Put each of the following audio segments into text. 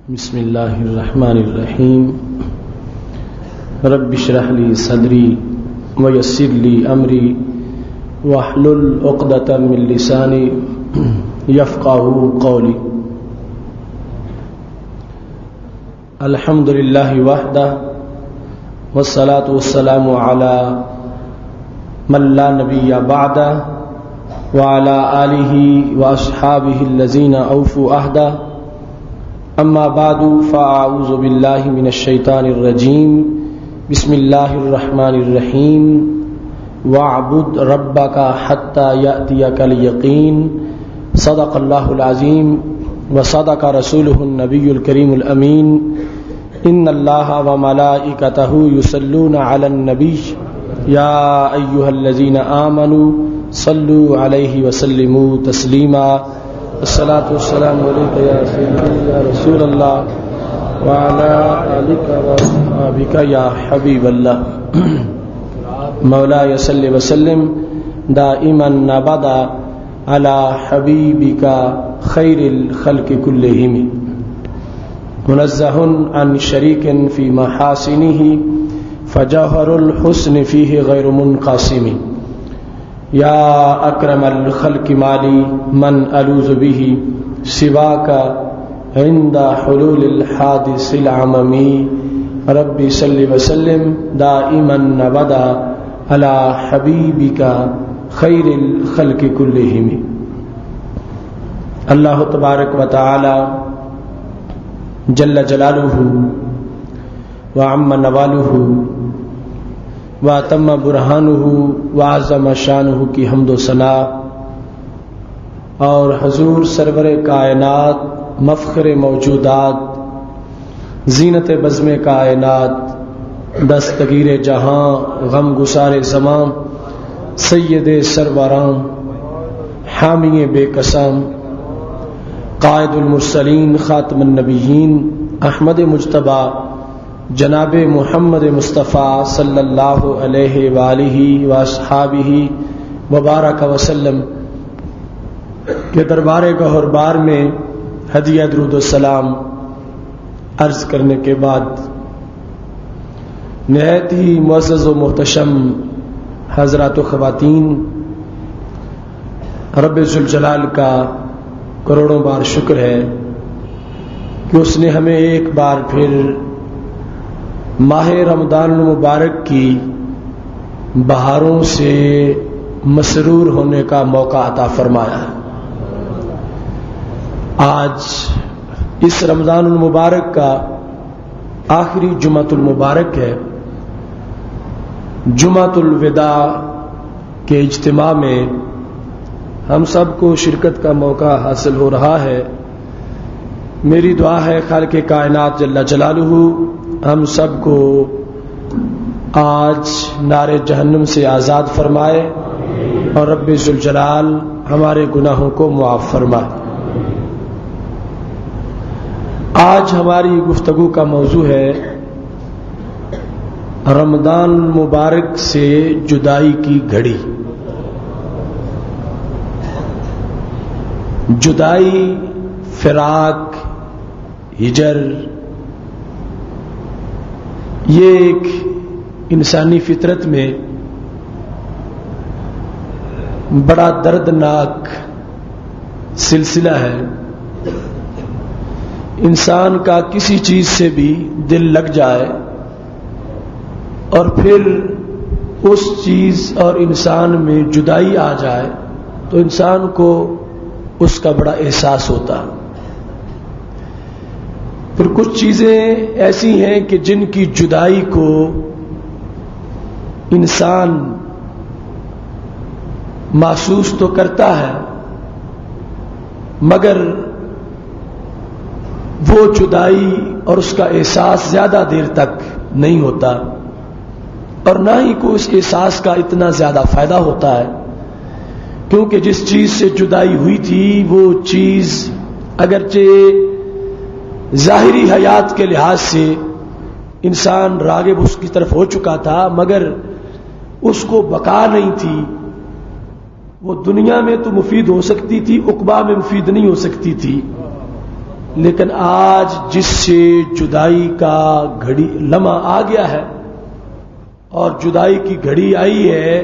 بسم اللہ الرحمن الرحیم رب اشرح لی صدری ویسر لی امری واحلل عقدۃ من لسانی یفقہوا قولی. الحمد للہ وحدہ والصلاة والسلام علی من لا نبی بعدہ وعلی آلہ واصحابہ الذین اوفوا عہدہ. اما بعد فاعوذ باللہ من الشیطان الرجیم. بسم اللہ الرحمن الرحیم. واعبد ربک حتی یأتیک الیقین. صدق اللہ العظیم وصدق رسولہ النبی الکریم الامین. ان اللہ وملائکتہ یصلون علی النبی یا ایہا الذین آمنوا صلوا علیہ وسلموا تسلیما. الصلاة والسلام علیکہ یا سیدی یا رسول اللہ وعلی آلک واصحابک یا حبیب اللہ. مولاي صل وسلم دائما ابدا على حبیبک خیر الخلق كلهم منزہ عن شریک فی محاسنہ فجوہر الحسن فیہ غیر منقسم. یا اکرم الخلق مالی من الوذ به سواک عند حلول الحادث العممی. ربی صل وسلم دائما ابدا علی حبیبک خیر الخلق کلہم. اللہ تبارک و تعالی جل جلالہ وعم نوالہ واتم برہانہ وعظم شانہ کی حمد و ثنا اور حضور سرور کائنات مفخر موجودات زینت بزم کائنات دستگیر جہاں غم گسار زمان سید سروران حامی بے قسم قائد المرسلین خاتم النبیین احمد مجتبی جناب محمد مصطفیٰ صلی اللہ علیہ وآلہ واصحابہ وبارک وسلم کے دربار گہر بار میں ہدیہ درود و سلام عرض کرنے کے بعد نہایت ہی معزز و محتشم حضرات و خواتین، رب ذوالجلال کا کروڑوں بار شکر ہے کہ اس نے ہمیں ایک بار پھر ماہ رمضان المبارک کی بہاروں سے مسرور ہونے کا موقع عطا فرمایا. آج اس رمضان المبارک کا آخری جمعۃ المبارک ہے. جمعۃ الوداع کے اجتماع میں ہم سب کو شرکت کا موقع حاصل ہو رہا ہے. میری دعا ہے خالق کائنات جل جلالہ ہم سب کو آج نار جہنم سے آزاد فرمائے اور رب ذوالجلال ہمارے گناہوں کو معاف فرمائے. آج ہماری گفتگو کا موضوع ہے رمضان مبارک سے جدائی کی گھڑی. جدائی، فراق، ہجر، یہ ایک انسانی فطرت میں بڑا دردناک سلسلہ ہے. انسان کا کسی چیز سے بھی دل لگ جائے اور پھر اس چیز اور انسان میں جدائی آ جائے تو انسان کو اس کا بڑا احساس ہوتا. پھر کچھ چیزیں ایسی ہیں کہ جن کی جدائی کو انسان محسوس تو کرتا ہے مگر وہ جدائی اور اس کا احساس زیادہ دیر تک نہیں ہوتا اور نہ ہی کوئی اس احساس کا اتنا زیادہ فائدہ ہوتا ہے، کیونکہ جس چیز سے جدائی ہوئی تھی وہ چیز اگرچہ ظاہری حیات کے لحاظ سے انسان راغب اس کی طرف ہو چکا تھا مگر اس کو بقا نہیں تھی. وہ دنیا میں تو مفید ہو سکتی تھی، عقبہ میں مفید نہیں ہو سکتی تھی. لیکن آج جس سے جدائی کا لمحہ آ گیا ہے اور جدائی کی گھڑی آئی ہے،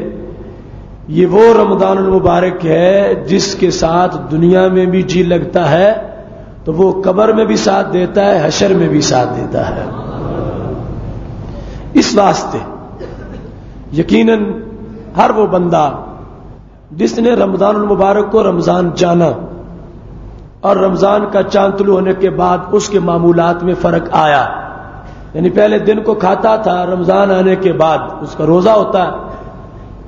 یہ وہ رمضان المبارک ہے جس کے ساتھ دنیا میں بھی جی لگتا ہے تو وہ قبر میں بھی ساتھ دیتا ہے، حشر میں بھی ساتھ دیتا ہے۔ اس واسطے یقیناً ہر وہ بندہ جس نے رمضان المبارک کو رمضان جانا اور رمضان کا چاند طلوع ہونے کے بعد اس کے معمولات میں فرق آیا، یعنی پہلے دن کو کھاتا تھا، رمضان آنے کے بعد اس کا روزہ ہوتا ہے،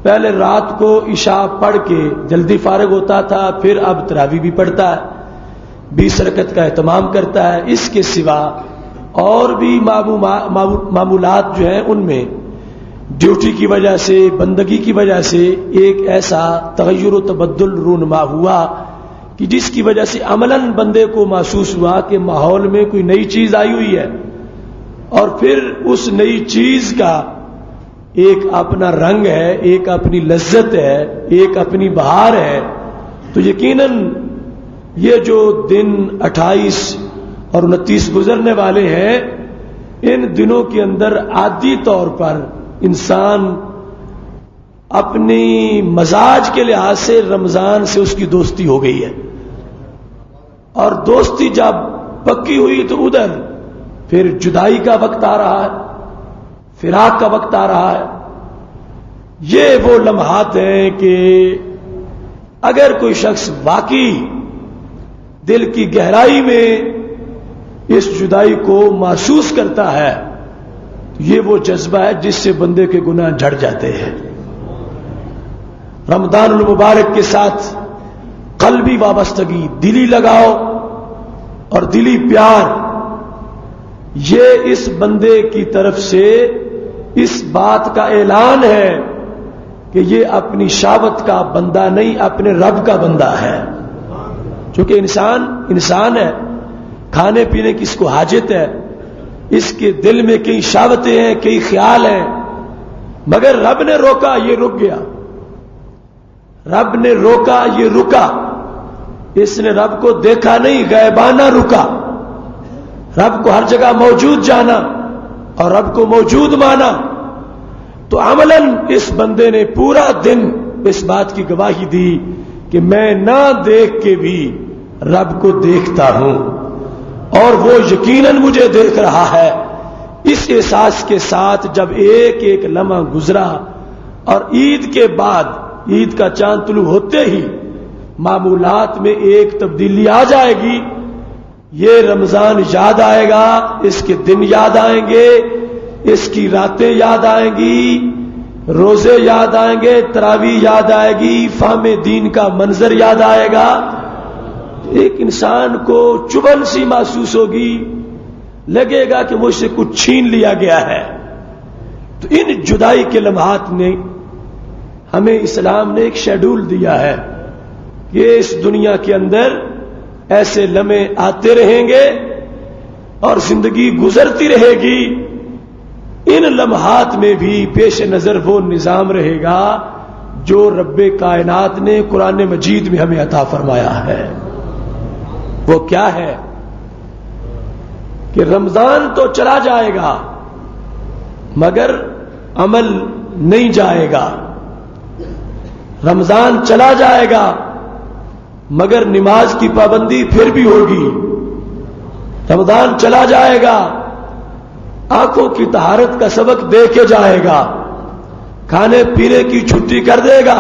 پہلے رات کو عشاء پڑھ کے جلدی فارغ ہوتا تھا، پھر اب تراویح بھی پڑھتا ہے، 20 رکعت کا اہتمام کرتا ہے۔ اس کے سوا اور بھی معمولات جو ہیں ان میں ڈیوٹی کی وجہ سے، بندگی کی وجہ سے ایک ایسا تغیر و تبدل رونما ہوا کہ جس کی وجہ سے عملاً بندے کو محسوس ہوا کہ ماحول میں کوئی نئی چیز آئی ہوئی ہے، اور پھر اس نئی چیز کا ایک اپنا رنگ ہے، ایک اپنی لذت ہے، ایک اپنی بہار ہے۔ تو یقیناً یہ جو دن 28 اور 29 گزرنے والے ہیں، ان دنوں کے اندر عادی طور پر انسان اپنی مزاج کے لحاظ سے رمضان سے اس کی دوستی ہو گئی ہے، اور دوستی جب پکی ہوئی تو ادھر پھر جدائی کا وقت آ رہا ہے، فراق کا وقت آ رہا ہے۔ یہ وہ لمحات ہیں کہ اگر کوئی شخص واقعی دل کی گہرائی میں اس جدائی کو محسوس کرتا ہے، یہ وہ جذبہ ہے جس سے بندے کے گناہ جھڑ جاتے ہیں۔ رمضان المبارک کے ساتھ قلبی وابستگی، دلی لگاؤ اور دلی پیار، یہ اس بندے کی طرف سے اس بات کا اعلان ہے کہ یہ اپنی شہوت کا بندہ نہیں، اپنے رب کا بندہ ہے۔ چونکہ انسان ہے، کھانے پینے کی اس کو حاجت ہے، اس کے دل میں کئی شہوتیں ہیں، کئی خیال ہیں، مگر رب نے روکا، یہ رک گیا، رب نے روکا، یہ رکا۔ اس نے رب کو دیکھا نہیں، غیبانہ رکا، رب کو ہر جگہ موجود جانا اور رب کو موجود مانا۔ تو عملاً اس بندے نے پورا دن اس بات کی گواہی دی کہ میں نہ دیکھ کے بھی رب کو دیکھتا ہوں، اور وہ یقیناً مجھے دیکھ رہا ہے۔ اس احساس کے ساتھ جب ایک ایک لمحہ گزرا، اور عید کے بعد، عید کا چاند طلوع ہوتے ہی معمولات میں ایک تبدیلی آ جائے گی، یہ رمضان یاد آئے گا، اس کے دن یاد آئیں گے، اس کی راتیں یاد آئیں گی، روزے یاد آئیں گے، تراویح یاد آئے گی، فہم دین کا منظر یاد آئے گا۔ ایک انسان کو چبھن سی محسوس ہوگی، لگے گا کہ مجھ سے کچھ چھین لیا گیا ہے۔ تو ان جدائی کے لمحات نے ہمیں اسلام نے ایک شیڈول دیا ہے کہ اس دنیا کے اندر ایسے لمحے آتے رہیں گے اور زندگی گزرتی رہے گی، ان لمحات میں بھی پیش نظر وہ نظام رہے گا جو رب کائنات نے قرآن مجید میں ہمیں عطا فرمایا ہے۔ وہ کیا ہے کہ رمضان تو چلا جائے گا مگر عمل نہیں جائے گا، رمضان چلا جائے گا مگر نماز کی پابندی پھر بھی ہوگی، رمضان چلا جائے گا آنکھوں کی طہارت کا سبق دے کے جائے گا، کھانے پینے کی چھٹی کر دے گا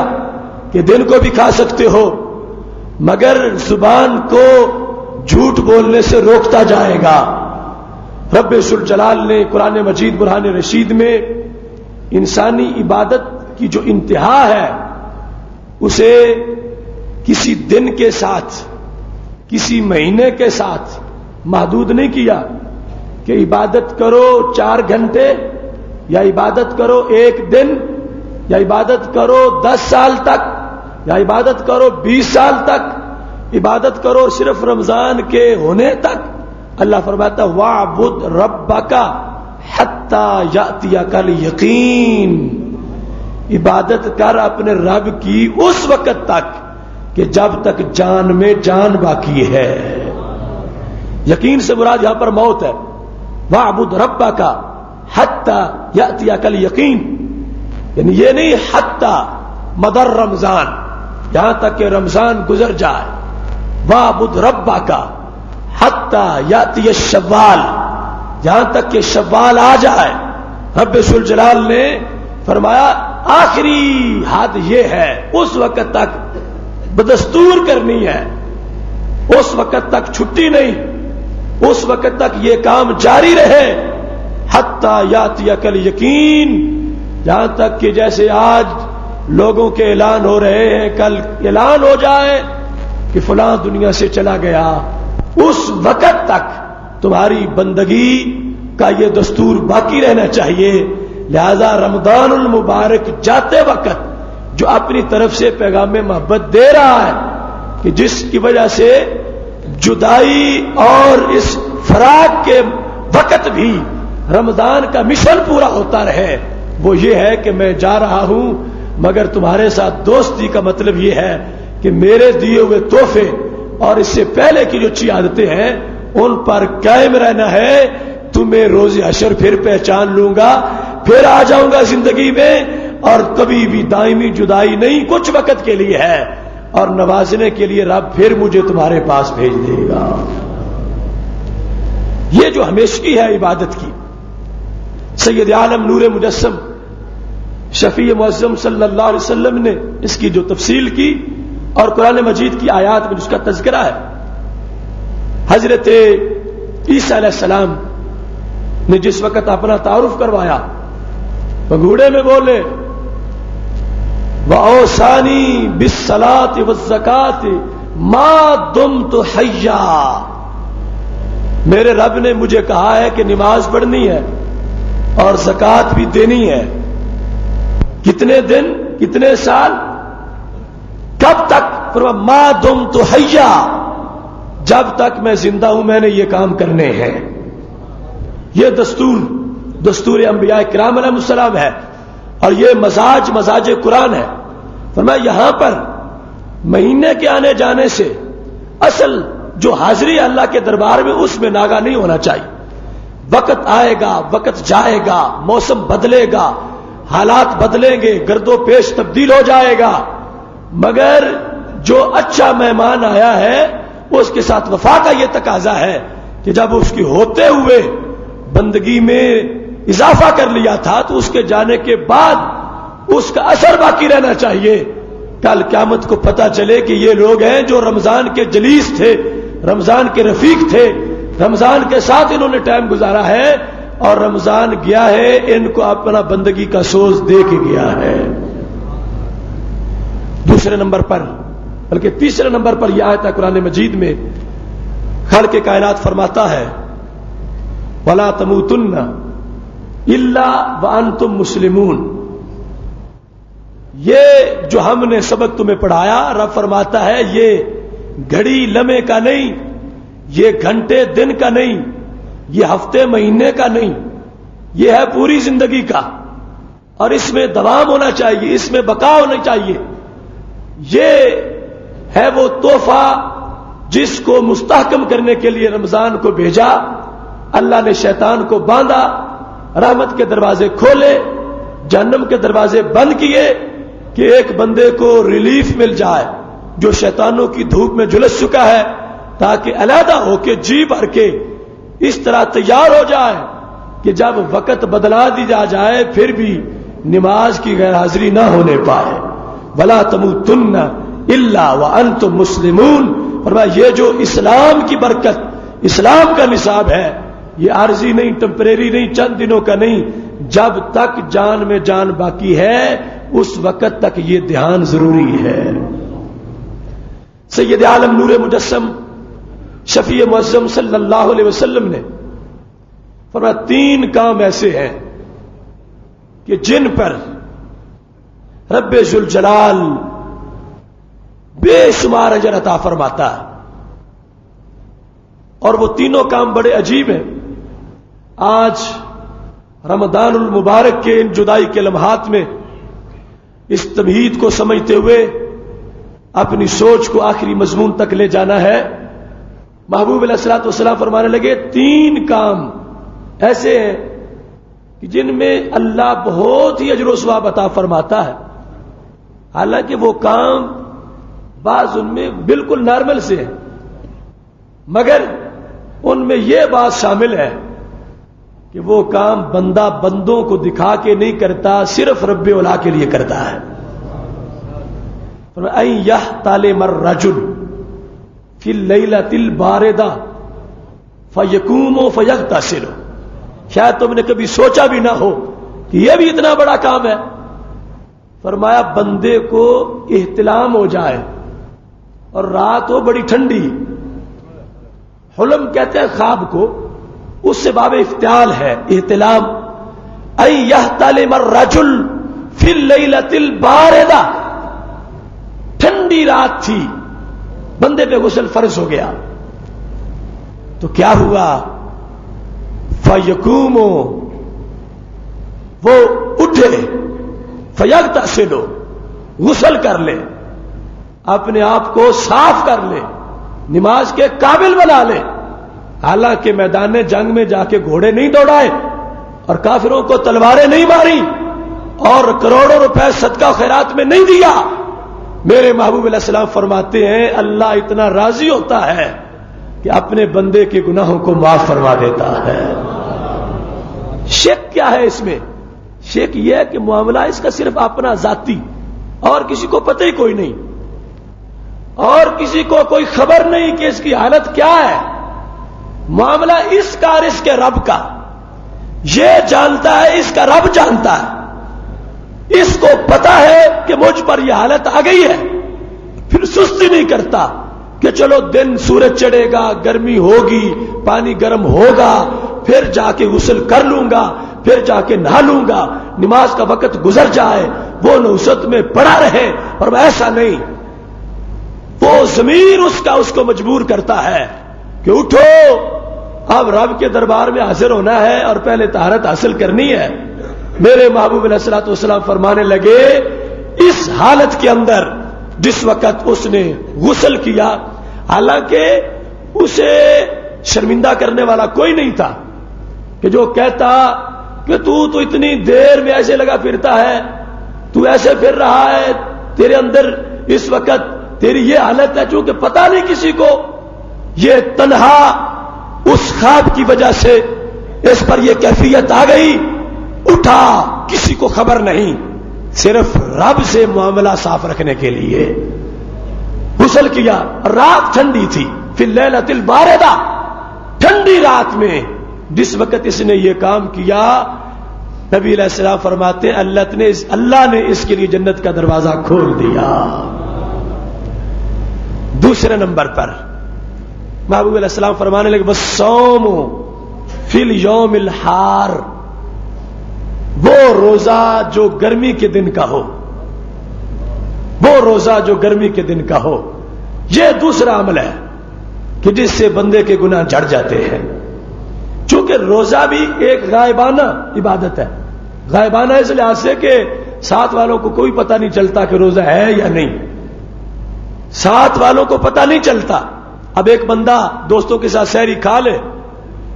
کہ دن کو بھی کھا سکتے ہو، مگر زبان کو جھوٹ بولنے سے روکتا جائے گا۔ رب ذوالجلال نے قرآن مجید برہان رشید میں انسانی عبادت کی جو انتہا ہے اسے کسی دن کے ساتھ، کسی مہینے کے ساتھ محدود نہیں کیا کہ عبادت کرو 4 گھنٹے، یا عبادت کرو 1 دن، یا عبادت کرو 10 سال تک، یا عبادت کرو 20 سال تک، عبادت کرو صرف رمضان کے ہونے تک۔ اللہ فرماتا وَاعْبُدْ رَبَّكَ حَتَّى يَأْتِيَكَ الْيَقِينُ، عبادت کر اپنے رب کی اس وقت تک کہ جب تک جان میں جان باقی ہے۔ یقین سے مراد یہاں پر موت ہے. وَاعْبُدْ رَبَّكَ حَتَّى يَأْتِيَكَ الْيَقِينُ، یعنی یہ نہیں حتی مدر رمضان، یہاں تک کہ رمضان گزر جائے. وَاعْبُدْ رَبَّكَ حَتَّى يَأْتِيَ الشَّوَّالُ، یہاں تک کہ شوال آ جائے. رب ذوالجلال نے فرمایا آخری حد یہ ہے، اس وقت تک بدستور کرنی ہے، اس وقت تک چھٹی نہیں، اس وقت تک یہ کام جاری رہے. حتی یاتیک الیقین، یہاں تک کہ جیسے آج لوگوں کے اعلان ہو رہے ہیں، کل اعلان ہو جائے کہ فلاں دنیا سے چلا گیا، اس وقت تک تمہاری بندگی کا یہ دستور باقی رہنا چاہیے. لہذا رمضان المبارک جاتے وقت جو اپنی طرف سے پیغام محبت دے رہا ہے کہ جس کی وجہ سے جدائی اور اس فراق کے وقت بھی رمضان کا مشن پورا ہوتا رہے، وہ یہ ہے کہ میں جا رہا ہوں مگر تمہارے ساتھ دوستی کا مطلب یہ ہے کہ میرے دیے ہوئے تحفے اور اس سے پہلے کی جو اچھی عادتیں ہیں ان پر قائم رہنا ہے. تمہیں روز حشر پھر پہچان لوں گا، پھر آ جاؤں گا زندگی میں، اور کبھی بھی دائمی جدائی نہیں، کچھ وقت کے لیے ہے، اور نوازنے کے لیے رب پھر مجھے تمہارے پاس بھیج دے گا. یہ جو ہمیشگی ہے عبادت کی، سید عالم نور مجسم شفیع معظم صلی اللہ علیہ وسلم نے اس کی جو تفصیل کی اور قرآن مجید کی آیات میں اس کا تذکرہ ہے. حضرت عیسیٰ علیہ السلام نے جس وقت اپنا تعارف کروایا وہ گھوڑے میں بولے وَأَوْصَانِي بِالصَّلَاةِ وَالزَّكَاةِ مَا دُمْتُ حَيًّا، میرے رب نے مجھے کہا ہے کہ نماز پڑھنی ہے اور زکوٰۃ بھی دینی ہے. کتنے دن، کتنے سال، کب تک؟ فرمایا مَا دُمْتُ حَيًّا، جب تک میں زندہ ہوں میں نے یہ کام کرنے ہیں. یہ دستور انبیاء کرام علیہ السلام ہے، اور یہ مزاج قرآن ہے. فرمایا یہاں پر مہینے کے آنے جانے سے اصل جو حاضری اللہ کے دربار میں اس میں ناغا نہیں ہونا چاہیے. وقت آئے گا، وقت جائے گا، موسم بدلے گا، حالات بدلیں گے، گرد و پیش تبدیل ہو جائے گا، مگر جو اچھا مہمان آیا ہے اس کے ساتھ وفا کا یہ تقاضا ہے کہ جب اس کی ہوتے ہوئے بندگی میں اضافہ کر لیا تھا تو اس کے جانے کے بعد اس کا اثر باقی رہنا چاہیے. کل قیامت کو پتہ چلے کہ یہ لوگ ہیں جو رمضان کے جلیس تھے، رمضان کے رفیق تھے، رمضان کے ساتھ انہوں نے ٹائم گزارا ہے، اور رمضان گیا ہے ان کو اپنا بندگی کا سوز دے کے گیا ہے. دوسرے نمبر پر، بلکہ تیسرے نمبر پر یہ آیت ہے قرآن مجید میں، خالق کائنات فرماتا ہے وَلَا تَمُوتُنَّ إِلَّا وَأَنْتُمْ مُسْلِمُونَ. یہ جو ہم نے سبق تمہیں پڑھایا، رب فرماتا ہے یہ گھڑی لمحے کا نہیں، یہ گھنٹے دن کا نہیں، یہ ہفتے مہینے کا نہیں، یہ ہے پوری زندگی کا، اور اس میں دوام ہونا چاہیے، اس میں بقا ہونا چاہیے. یہ ہے وہ تحفہ جس کو مستحکم کرنے کے لیے رمضان کو بھیجا. اللہ نے شیطان کو باندھا، رحمت کے دروازے کھولے، جہنم کے دروازے بند کیے کہ ایک بندے کو ریلیف مل جائے جو شیطانوں کی دھوپ میں جھلس چکا ہے، تاکہ علیحدہ ہو کے جی بھر کے اس طرح تیار ہو جائے کہ جب وقت بدلا دی جائے پھر بھی نماز کی غیر حاضری نہ ہونے پائے. وَلَا تَمُوتُنَّ إِلَّا وَأَنْتُمْ مُسْلِمُونَ. فرمایا یہ جو اسلام کی برکت، اسلام کا نصاب ہے، یہ عارضی نہیں، ٹمپریری نہیں، چند دنوں کا نہیں، جب تک جان میں جان باقی ہے اس وقت تک یہ دھیان ضروری ہے. سید عالم نور مجسم شفیع معظم صلی اللہ علیہ وسلم نے فرمایا 3 کام ایسے ہیں کہ جن پر رب ذوالجلال بے شمار اجر عطا فرماتا ہے، اور وہ تینوں کام بڑے عجیب ہیں. آج رمضان المبارک کے ان جدائی کے لمحات میں اس تمہید کو سمجھتے ہوئے اپنی سوچ کو آخری مضمون تک لے جانا ہے محبوب علیہ الصلوۃ والسلام فرمانے لگے 3 کام ایسے ہیں کہ جن میں اللہ بہت ہی اجر و ثواب عطا فرماتا ہے، حالانکہ وہ کام بعض ان میں بالکل نارمل سے ہیں، مگر ان میں یہ بات شامل ہے کہ وہ کام بندہ بندوں کو دکھا کے نہیں کرتا، صرف رب اولا کے لیے کرتا ہے۔ اَن يَحْتَلِمَ الرَّجُلُ فِي اللَّيْلَةِ الْبَارِدَةِ فَيَقُومُ فَيَغْتَسِلُ، شاید تم نے کبھی سوچا بھی نہ ہو کہ یہ بھی اتنا بڑا کام ہے۔ فرمایا بندے کو احتلام ہو جائے اور رات ہو بڑی ٹھنڈی، حلم کہتے ہیں خواب کو، اس سے باب افتعال ہے احتلام۔ اَن يَحْتَلِمَ الرَّجُلُ فِي اللَّيْلَةِ الْبَارِدَةِ، ٹھنڈی رات تھی، بندے پہ غسل فرض ہو گیا تو کیا ہوا؟ فَيَقُومُ، وہ اٹھے، فَيَغْتَسِلُ، غسل کر لے، اپنے آپ کو صاف کر لے، نماز کے قابل بنا لے۔ حالانکہ میدان جنگ میں جا کے گھوڑے نہیں دوڑائے اور کافروں کو تلواریں نہیں ماری اور کروڑوں روپے صدقہ خیرات میں نہیں دیا، میرے محبوب علیہ السلام فرماتے ہیں اللہ اتنا راضی ہوتا ہے کہ اپنے بندے کے گناہوں کو معاف فرما دیتا ہے۔ شک کیا ہے اس میں؟ شک یہ ہے کہ معاملہ اس کا صرف اپنا ذاتی، اور کسی کو پتہ ہی کوئی نہیں، اور کسی کو کوئی خبر نہیں کہ اس کی حالت کیا ہے۔ معاملہ اس کا اور اس کے رب کا، یہ جانتا ہے، اس کا رب جانتا ہے، اس کو پتا ہے کہ مجھ پر یہ حالت آ گئی ہے، پھر سستی نہیں کرتا کہ چلو دن سورج چڑھے گا، گرمی ہوگی، پانی گرم ہوگا، پھر جا کے غسل کر لوں گا، پھر جا کے نہا لوں گا، نماز کا وقت گزر جائے، وہ نوست میں پڑا رہے، اور ایسا نہیں، وہ ضمیر اس کو مجبور کرتا ہے کہ اٹھو، اب رب کے دربار میں حاضر ہونا ہے اور پہلے طہارت حاصل کرنی ہے۔ میرے محبوب علیہ الصلوۃ والسلام فرمانے لگے اس حالت کے اندر جس وقت اس نے غسل کیا، حالانکہ اسے شرمندہ کرنے والا کوئی نہیں تھا کہ جو کہتا کہ تو اتنی دیر میں ایسے لگا پھرتا ہے، تو ایسے پھر رہا ہے، تیرے اندر اس وقت تیری یہ حالت ہے، چونکہ پتہ نہیں کسی کو، یہ تنہا اس خواب کی وجہ سے اس پر یہ کیفیت آ گئی، اٹھا، کسی کو خبر نہیں، صرف رب سے معاملہ صاف رکھنے کے لیے غسل کیا۔ رات ٹھنڈی تھی، فی اللیلۃ الباردہ، ٹھنڈی رات میں جس وقت اس نے یہ کام کیا، نبی علیہ السلام فرماتے ہیں اللہ نے اس کے لیے جنت کا دروازہ کھول دیا۔ دوسرے نمبر پر محبوب علیہ السلام فرمانے لگے والصوم فی الیوم الحار، وہ روزہ جو گرمی کے دن کا ہو، وہ روزہ جو گرمی کے دن کا ہو، یہ دوسرا عمل ہے کہ جس سے بندے کے گناہ جھڑ جاتے ہیں۔ چونکہ روزہ بھی ایک غائبانہ عبادت ہے، غائبانہ اس لحاظ سے کہ ساتھ والوں کو کوئی پتہ نہیں چلتا کہ روزہ ہے یا نہیں، ساتھ والوں کو پتہ نہیں چلتا۔ اب ایک بندہ دوستوں کے ساتھ سحری کھا لے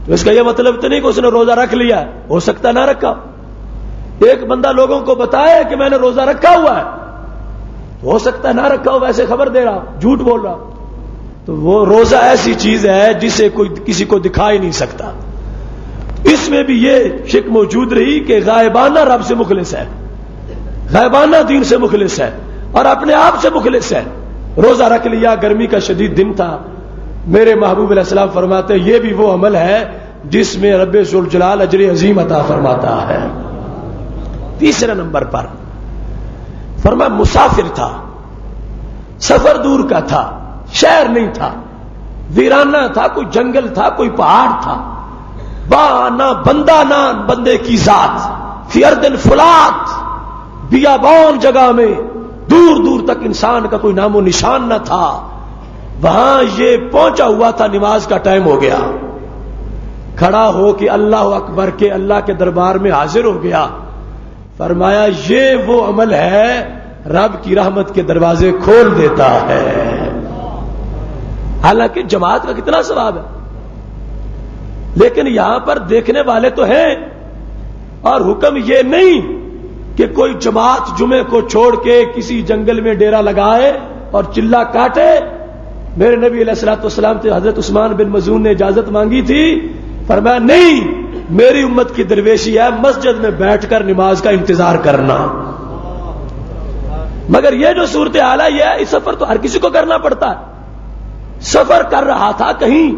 تو اس کا یہ مطلب تو نہیں کہ اس نے روزہ رکھ لیا، ہو سکتا نہ رکھا۔ ایک بندہ لوگوں کو بتائے کہ میں نے روزہ رکھا ہوا ہے، تو ہو سکتا نہ رکھا ہو، ویسے خبر دے رہا، جھوٹ بول رہا، تو وہ روزہ ایسی چیز ہے جسے کوئی کسی کو دکھا ہی نہیں سکتا۔ اس میں بھی یہ شک موجود رہی کہ غائبانہ رب سے مخلص ہے، غائبانہ دین سے مخلص ہے، اور اپنے آپ سے مخلص ہے۔ روزہ رکھ لیا، گرمی کا شدید دن تھا، میرے محبوب علیہ السلام فرماتے ہیں یہ بھی وہ عمل ہے جس میں رب ذوالجلال اجر عظیم عطا فرماتا ہے۔ تیسرے نمبر پر فرمایا مسافر تھا، سفر دور کا تھا، شہر نہیں تھا، ویرانہ تھا، کوئی جنگل تھا، کوئی پہاڑ تھا، نہ بندہ نہ بندے کی ذات، فی ارض فلات، بیابان جگہ میں دور دور تک انسان کا کوئی نام و نشان نہ تھا، وہاں یہ پہنچا ہوا تھا، نماز کا ٹائم ہو گیا، کھڑا ہو کے اللہ اکبر کے اللہ کے دربار میں حاضر ہو گیا۔ فرمایا یہ وہ عمل ہے رب کی رحمت کے دروازے کھول دیتا ہے۔ حالانکہ جماعت کا کتنا ثواب ہے. لیکن یہاں پر دیکھنے والے تو ہیں، اور حکم یہ نہیں کہ کوئی جماعت جمعے کو چھوڑ کے کسی جنگل میں ڈیرا لگائے اور چلا کاٹے. میرے نبی علیہ الصلوۃ والسلام سے حضرت عثمان بن مظعون نے اجازت مانگی تھی، فرمایا نہیں، میری امت کی درویشی ہے مسجد میں بیٹھ کر نماز کا انتظار کرنا. مگر یہ جو صورتحال ہے، یہ سفر تو ہر کسی کو کرنا پڑتا ہے. سفر کر رہا تھا کہیں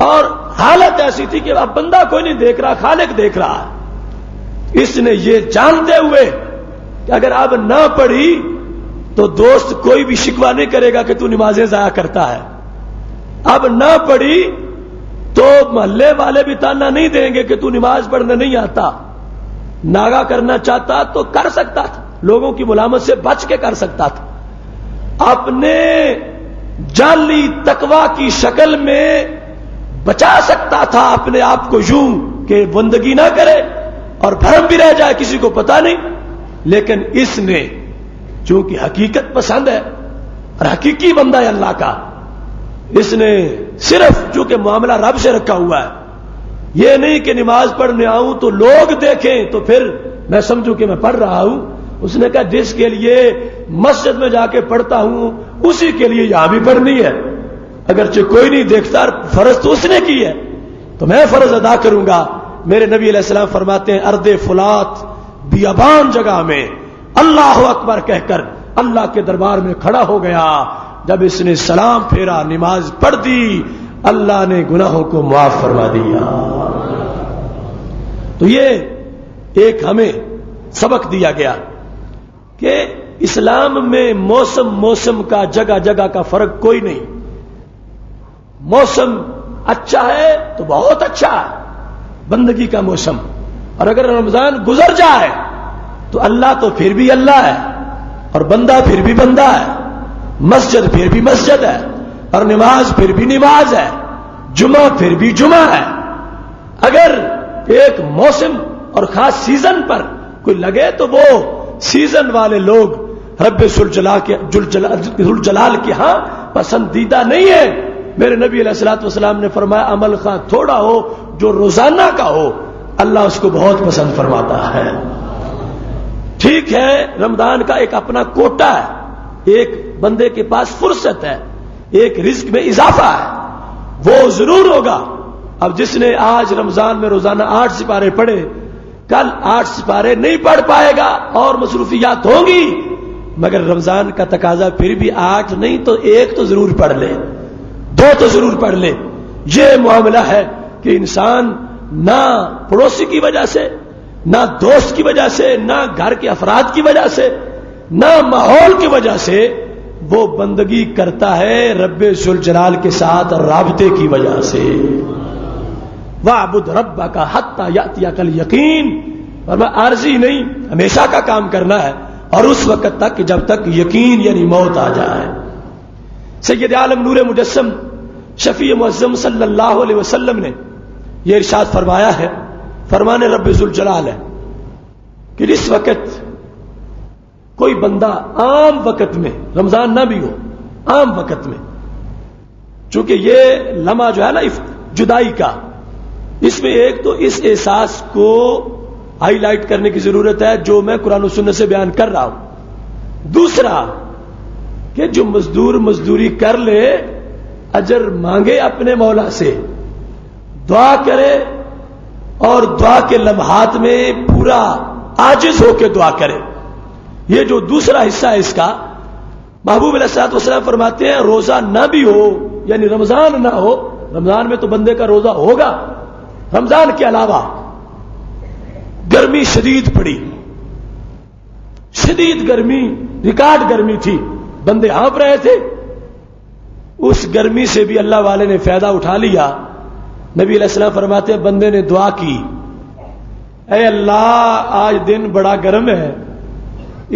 اور حالت ایسی تھی کہ اب بندہ کوئی نہیں دیکھ رہا، خالق دیکھ رہا ہے. اس نے یہ جانتے ہوئے کہ اگر اب نہ پڑھی تو دوست کوئی بھی شکوہ نہیں کرے گا کہ تو نمازیں ضائع کرتا ہے. اب نہ پڑھی تو محلے والے بھی تانا نہیں دیں گے کہ تو نماز پڑھنے نہیں آتا. ناغا کرنا چاہتا تو کر سکتا تھا، لوگوں کی ملامت سے بچ کے کر سکتا تھا. اپنے جعلی تقویٰ کی شکل میں بچا سکتا تھا اپنے آپ کو یوں کہ بندگی نہ کرے اور بھرم بھی رہ جائے، کسی کو پتا نہیں. لیکن اس نے چونکہ حقیقت پسند ہے اور حقیقی بندہ ہے اللہ کا، اس نے صرف چونکہ معاملہ رب سے رکھا ہوا ہے، یہ نہیں کہ نماز پڑھنے آؤں تو لوگ دیکھیں تو پھر میں سمجھوں کہ میں پڑھ رہا ہوں. اس نے کہا جس کے لیے مسجد میں جا کے پڑھتا ہوں اسی کے لیے یہاں بھی پڑھنی ہے. اگرچہ کوئی نہیں دیکھتا، فرض تو اس نے کی ہے تو میں فرض ادا کروں گا. میرے نبی علیہ السلام فرماتے ہیں ارض فلات بیابان جگہ میں اللہ اکبر کہہ کر اللہ کے دربار میں کھڑا ہو گیا. جب اس نے سلام پھیرا، نماز پڑھ دی، اللہ نے گناہوں کو معاف فرما دیا. تو یہ ایک ہمیں سبق دیا گیا کہ اسلام میں موسم کا جگہ جگہ کا فرق کوئی نہیں. موسم اچھا ہے تو بہت اچھا ہے، بندگی کا موسم، اور اگر رمضان گزر جائے تو اللہ تو پھر بھی اللہ ہے اور بندہ پھر بھی بندہ ہے، مسجد پھر بھی مسجد ہے اور نماز پھر بھی نماز ہے، جمعہ پھر بھی جمعہ ہے. اگر ایک موسم اور خاص سیزن پر کوئی لگے تو وہ سیزن والے لوگ رب ذوالجلال کے ہاں پسندیدہ نہیں ہے. میرے نبی علیہ الصلوۃ والسلام نے فرمایا عمل خواہ تھوڑا ہو جو روزانہ کا ہو اللہ اس کو بہت پسند فرماتا ہے. ٹھیک ہے رمضان کا ایک اپنا کوٹا ہے، ایک بندے کے پاس فرصت ہے، ایک رزق میں اضافہ ہے، وہ ضرور ہوگا. اب جس نے آج رمضان میں روزانہ 8 سپارے پڑھے کل 8 سپارے نہیں پڑھ پائے گا اور مصروفیات ہوں گی، مگر رمضان کا تقاضا پھر بھی 8 نہیں تو 1 تو ضرور پڑھ لے، 2 تو ضرور پڑھ لے. یہ معاملہ ہے کہ انسان نہ پڑوسی کی وجہ سے، نہ دوست کی وجہ سے، نہ گھر کے افراد کی وجہ سے، نہ ماحول کی وجہ سے وہ بندگی کرتا ہے رب ذوالجلال کے ساتھ رابطے کی وجہ سے. وَاعْبُدْ رَبَّكَ حَتَّى يَأْتِيَكَ الْيَقِينُ، اور میں عارضی نہیں ہمیشہ کا کام کرنا ہے اور اس وقت تک کہ جب تک یقین یعنی موت آ جائے. سید عالم نور مجسم شفیع معظم صلی اللہ علیہ وسلم نے یہ ارشاد فرمایا ہے، فرمان رب ذوالجلال ہے کہ اس وقت کوئی بندہ عام وقت میں، رمضان نہ بھی ہو، عام وقت میں، چونکہ یہ لمحہ جو ہے نا جدائی کا، اس میں ایک تو اس احساس کو ہائی لائٹ کرنے کی ضرورت ہے جو میں قرآن و سنت سے بیان کر رہا ہوں. دوسرا کہ جو مزدور مزدوری کر لے اجر مانگے اپنے مولا سے، دعا کرے اور دعا کے لمحات میں پورا عاجز ہو کے دعا کرے. یہ جو دوسرا حصہ ہے اس کا، محبوب علیہ الصلوۃ والسلام فرماتے ہیں روزہ نہ بھی ہو یعنی رمضان نہ ہو، رمضان میں تو بندے کا روزہ ہوگا، رمضان کے علاوہ گرمی شدید پڑی، شدید گرمی، ریکارڈ گرمی تھی، بندے ہانپ رہے تھے، اس گرمی سے بھی اللہ والے نے فائدہ اٹھا لیا. نبی علیہ السلام فرماتے ہیں بندے نے دعا کی، اے اللہ آج دن بڑا گرم ہے،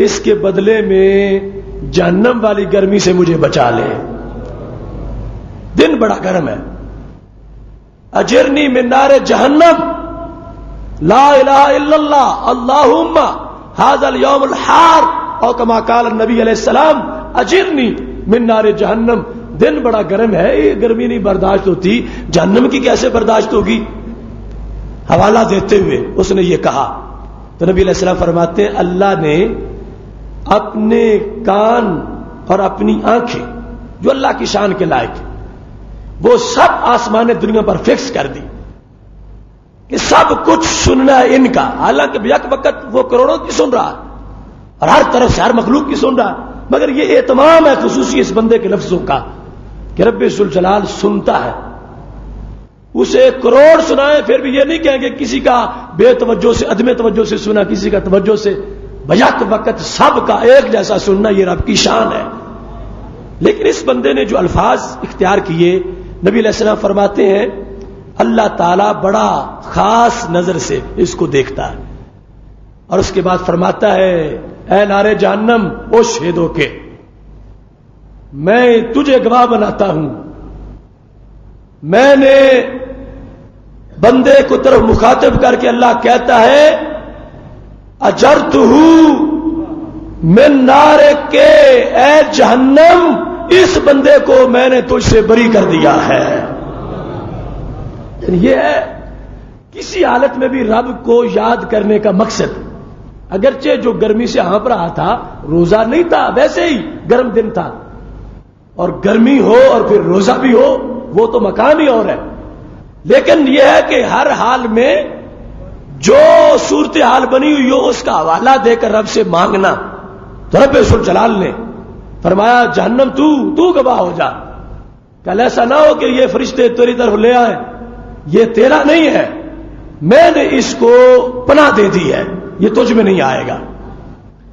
اس کے بدلے میں جہنم والی گرمی سے مجھے بچا لے، دن بڑا گرم ہے، اجرنی من نار جہنم، لا الہ الا اللہ اللہم ھذا الیوم الحار، اور کما قال النبی علیہ السلام اجرنی من نار جہنم، دن بڑا گرم ہے، یہ گرمی نہیں برداشت ہوتی، جہنم کی کیسے برداشت ہوگی؟ حوالہ دیتے ہوئے اس نے یہ کہا تو نبی علیہ السلام فرماتے ہیں اللہ نے اپنے کان اور اپنی آنکھیں جو اللہ کی شان کے لائق وہ سب آسمان دنیا پر فکس کر دی کہ سب کچھ سننا ہے ان کا، حالانکہ یک وقت وہ کروڑوں کی سن رہا ہے اور ہر طرف سے ہر مخلوق کی سن رہا ہے، مگر یہ اہتمام ہے خصوصی اس بندے کے لفظوں کا کہ رب ذوالجلال سنتا ہے، اسے کروڑ سنائے پھر بھی یہ نہیں کہیں گے کسی کا بے توجہ سے عدم توجہ سے سنا، کسی کا توجہ سے، بیک وقت سب کا ایک جیسا سننا یہ رب کی شان ہے۔ لیکن اس بندے نے جو الفاظ اختیار کیے، نبی علیہ السلام فرماتے ہیں اللہ تعالیٰ بڑا خاص نظر سے اس کو دیکھتا ہے، اور اس کے بعد فرماتا ہے اے نارے جہنم او شہیدوں کے، میں تجھے گواہ بناتا ہوں، میں نے بندے کو طرف مخاطب کر کے اللہ کہتا ہے اجرتہ من نار کے، اے جہنم اس بندے کو میں نے تجھ سے بری کر دیا ہے۔ یہ ہے کسی حالت میں بھی رب کو یاد کرنے کا مقصد، اگرچہ جو گرمی سے ہانپ رہا تھا روزہ نہیں تھا، ویسے ہی گرم دن تھا، اور گرمی ہو اور پھر روزہ بھی ہو وہ تو مقام ہی اور ہے، لیکن یہ ہے کہ ہر حال میں جو صورتحال بنی ہوئی ہو اس کا حوالہ دے کر رب سے مانگنا۔ تو رب ذوالجلال نے فرمایا جہنم تو گواہ ہو جا، کل ایسا نہ ہو کہ یہ فرشتے تیری طرف لے آئے، یہ تیرا نہیں ہے، میں نے اس کو پناہ دے دی ہے، یہ تجھ میں نہیں آئے گا۔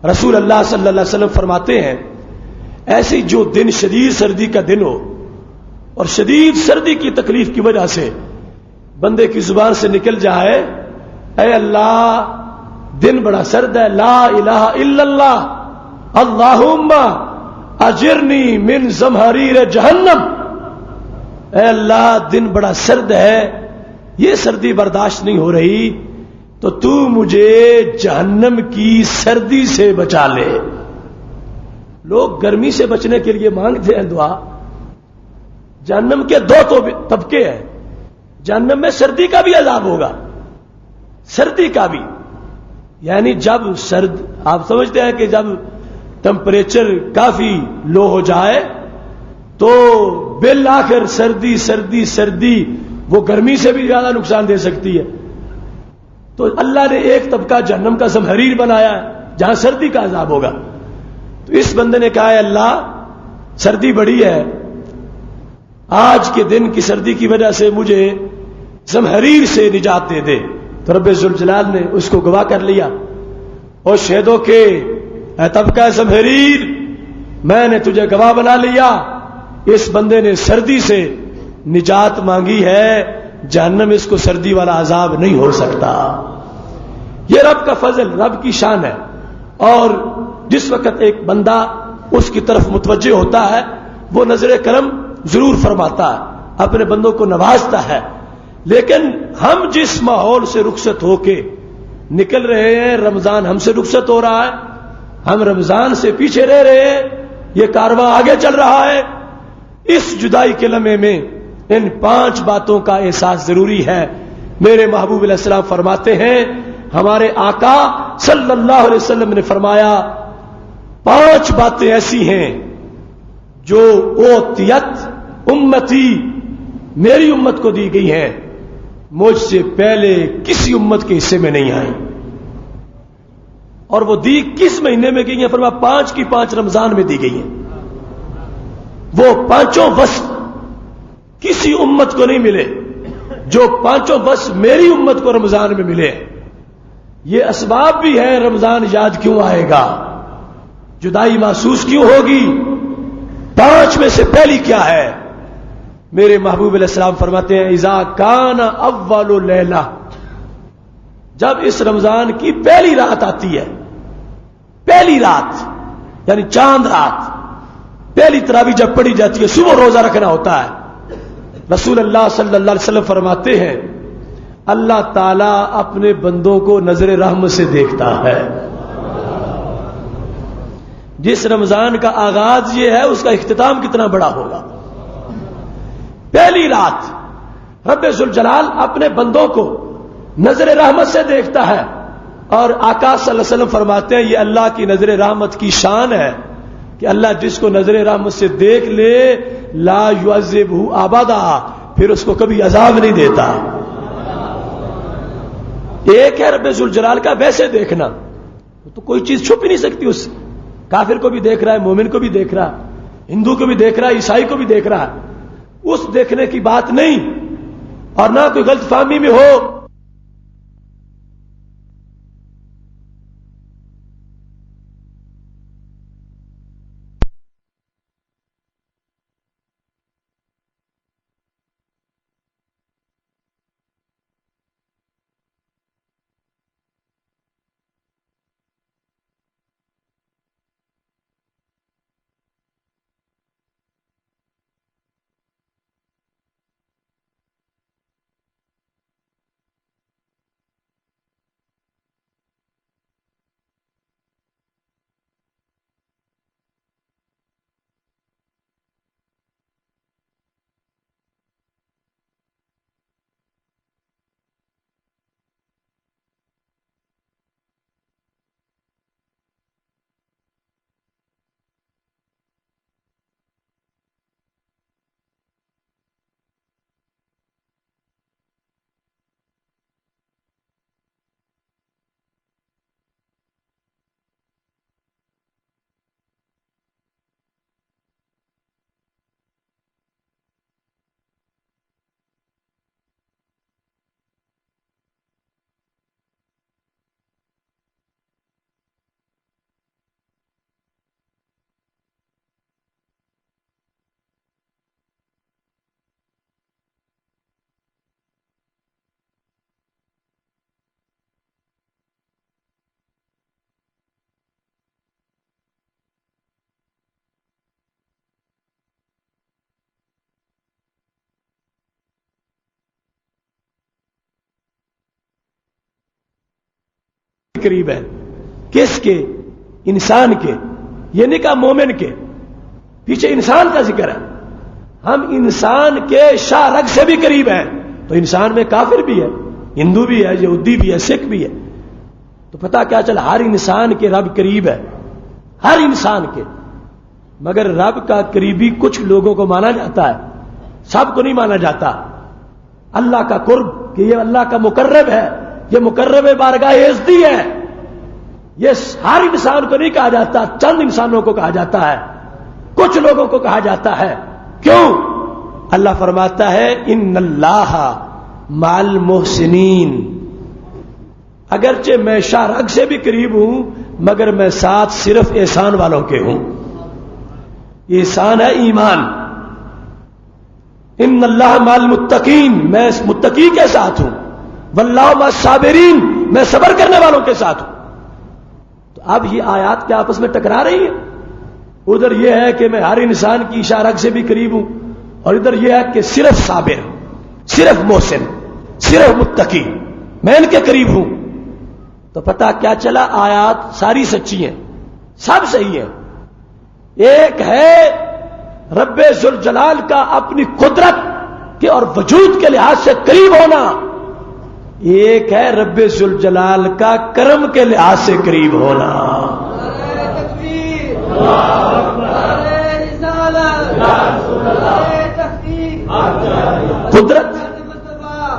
رسول اللہ صلی اللہ علیہ وسلم فرماتے ہیں ایسی جو دن شدید سردی کا دن ہو اور شدید سردی کی تکلیف کی وجہ سے بندے کی زبان سے نکل جائے اے اللہ دن بڑا سرد ہے، لا الہ الا اللہ اللہم اجرنی من زمہریر جہنم، اے اللہ دن بڑا سرد ہے، یہ سردی برداشت نہیں ہو رہی تو مجھے جہنم کی سردی سے بچا لے۔ لوگ گرمی سے بچنے کے لیے مانگتے ہیں دعا، جہنم کے دو طبقے ہیں، جہنم میں سردی کا بھی عذاب ہوگا، سردی کا بھی، یعنی جب سرد آپ سمجھتے ہیں کہ جب ٹمپریچر کافی لو ہو جائے تو بالآخر سردی سردی سردی وہ گرمی سے بھی زیادہ نقصان دے سکتی ہے، تو اللہ نے ایک طبقہ جہنم کا زمہریر بنایا ہے جہاں سردی کا عذاب ہوگا۔ تو اس بندے نے کہا ہے اللہ سردی بڑی ہے، آج کے دن کی سردی کی وجہ سے مجھے زمہریر سے نجات دے دے، تو رب ذوالجلال نے اس کو گواہ کر لیا، اور شہدوں کے اے طبقہ زمہریر میں نے تجھے گواہ بنا لیا، اس بندے نے سردی سے نجات مانگی ہے، جہنم اس کو سردی والا عذاب نہیں ہو سکتا۔ یہ رب کا فضل، رب کی شان ہے، اور جس وقت ایک بندہ اس کی طرف متوجہ ہوتا ہے وہ نظر کرم ضرور فرماتا ہے، اپنے بندوں کو نوازتا ہے، لیکن ہم جس ماحول سے رخصت ہو کے نکل رہے ہیں، رمضان ہم سے رخصت ہو رہا ہے، ہم رمضان سے پیچھے رہ رہے ہیں، یہ کارواں آگے چل رہا ہے، اس جدائی کے لمحے میں ان 5 باتوں کا احساس ضروری ہے۔ میرے محبوب علیہ السلام فرماتے ہیں ہمارے آقا صلی اللہ علیہ وسلم نے فرمایا 5 باتیں ایسی ہیں جو اوتیت امتی میری امت کو دی گئی ہیں، مجھ سے پہلے کسی امت کے حصے میں نہیں آئی، اور وہ دی کس مہینے میں گئی ہیں؟ فرمایا 5 کی 5 رمضان میں دی گئی ہیں، وہ 5 وصف کسی امت کو نہیں ملے جو 5 وصف میری امت کو رمضان میں ملے۔ یہ اسباب بھی ہے رمضان یاد کیوں آئے گا، جدائی محسوس کیوں ہوگی، 5 میں سے پہلی کیا ہے؟ میرے محبوب علیہ السلام فرماتے ہیں اذا کان اول لیلہ، جب اس رمضان کی پہلی رات آتی ہے، پہلی رات یعنی چاند رات، پہلی تراویح جب پڑھی جاتی ہے، صبح روزہ رکھنا ہوتا ہے، رسول اللہ صلی اللہ علیہ وسلم فرماتے ہیں اللہ تعالیٰ اپنے بندوں کو نظر رحمت سے دیکھتا ہے۔ جس رمضان کا آغاز یہ ہے اس کا اختتام کتنا بڑا ہوگا، پہلی رات رب ذوالجلال اپنے بندوں کو نظر رحمت سے دیکھتا ہے، اور آقا صلی اللہ علیہ وسلم فرماتے ہیں یہ اللہ کی نظر رحمت کی شان ہے کہ اللہ جس کو نظر رحمت سے دیکھ لے لا یعذبہ ابدا، پھر اس کو کبھی عذاب نہیں دیتا۔ ایک ہے رب ذوالجلال کا ویسے دیکھنا، تو کوئی چیز چھپ ہی نہیں سکتی اس سے، کافر کو بھی دیکھ رہا ہے، مومن کو بھی دیکھ رہا ہے، ہندو کو بھی دیکھ رہا ہے، عیسائی کو بھی دیکھ رہا ہے، اس دیکھنے کی بات نہیں، اور نہ کوئی غلط فہمی میں ہو۔ قریب ہے کس کے؟ انسان کے، یہ نہیں کہا مومن کے، پیچھے انسان کا ذکر ہے۔ ہم انسان کے شاہ رگ سے بھی قریب ہیں، تو انسان میں کافر بھی ہے، ہندو بھی ہے، یہودی بھی ہے، سکھ بھی ہے، تو پتہ کیا چلا ہر انسان کے رب قریب ہے، ہر انسان کے، مگر رب کا قریبی کچھ لوگوں کو مانا جاتا ہے، سب کو نہیں مانا جاتا۔ اللہ کا قرب کہ یہ اللہ کا مقرب ہے، یہ مقرب بارگاہ عزتی ہے، یہ ہر انسان کو نہیں کہا جاتا، چند انسانوں کو کہا جاتا ہے، کچھ لوگوں کو کہا جاتا ہے۔ کیوں؟ اللہ فرماتا ہے ان اللہ مع المحسنین، اگرچہ میں شاہ رگ سے بھی قریب ہوں مگر میں ساتھ صرف احسان والوں کے ہوں۔ یہ احسان ہے ایمان۔ ان اللہ مع المتقین، میں متقی کے ساتھ ہوں، واللہ مع الصابرین، میں صبر کرنے والوں کے ساتھ ہوں۔ تو اب یہ آیات کیا آپس میں ٹکرا رہی ہیں؟ ادھر یہ ہے کہ میں ہر انسان کی شاہ رگ سے بھی قریب ہوں، اور ادھر یہ ہے کہ صرف صابر، صرف محسن، صرف متقی میں ان کے قریب ہوں۔ تو پتہ کیا چلا آیات ساری سچی ہیں، سب صحیح ہیں۔ ایک ہے رب ذوالجلال کا اپنی قدرت کے اور وجود کے لحاظ سے قریب ہونا، ایک ہے رب ذوالجلال کا کرم کے لحاظ سے قریب ہونا۔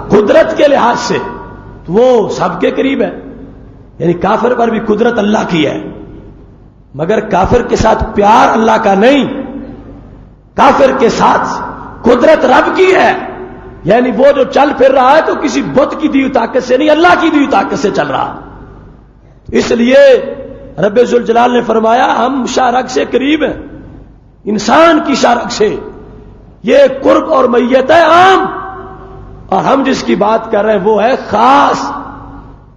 قدرت کے لحاظ سے وہ سب کے قریب ہے، یعنی کافر پر بھی قدرت اللہ کی ہے، مگر کافر کے ساتھ پیار اللہ کا نہیں، کافر کے ساتھ قدرت رب کی ہے، یعنی وہ جو چل پھر رہا ہے تو کسی بت کی دی ہوئی طاقت سے نہیں، اللہ کی دی ہوئی طاقت سے چل رہا۔ اس لیے رب ذوالجلال نے فرمایا ہم شاہ رگ سے قریب ہیں، انسان کی شاہ رگ سے، یہ قرب اور میت ہے عام، اور ہم جس کی بات کر رہے ہیں وہ ہے خاص۔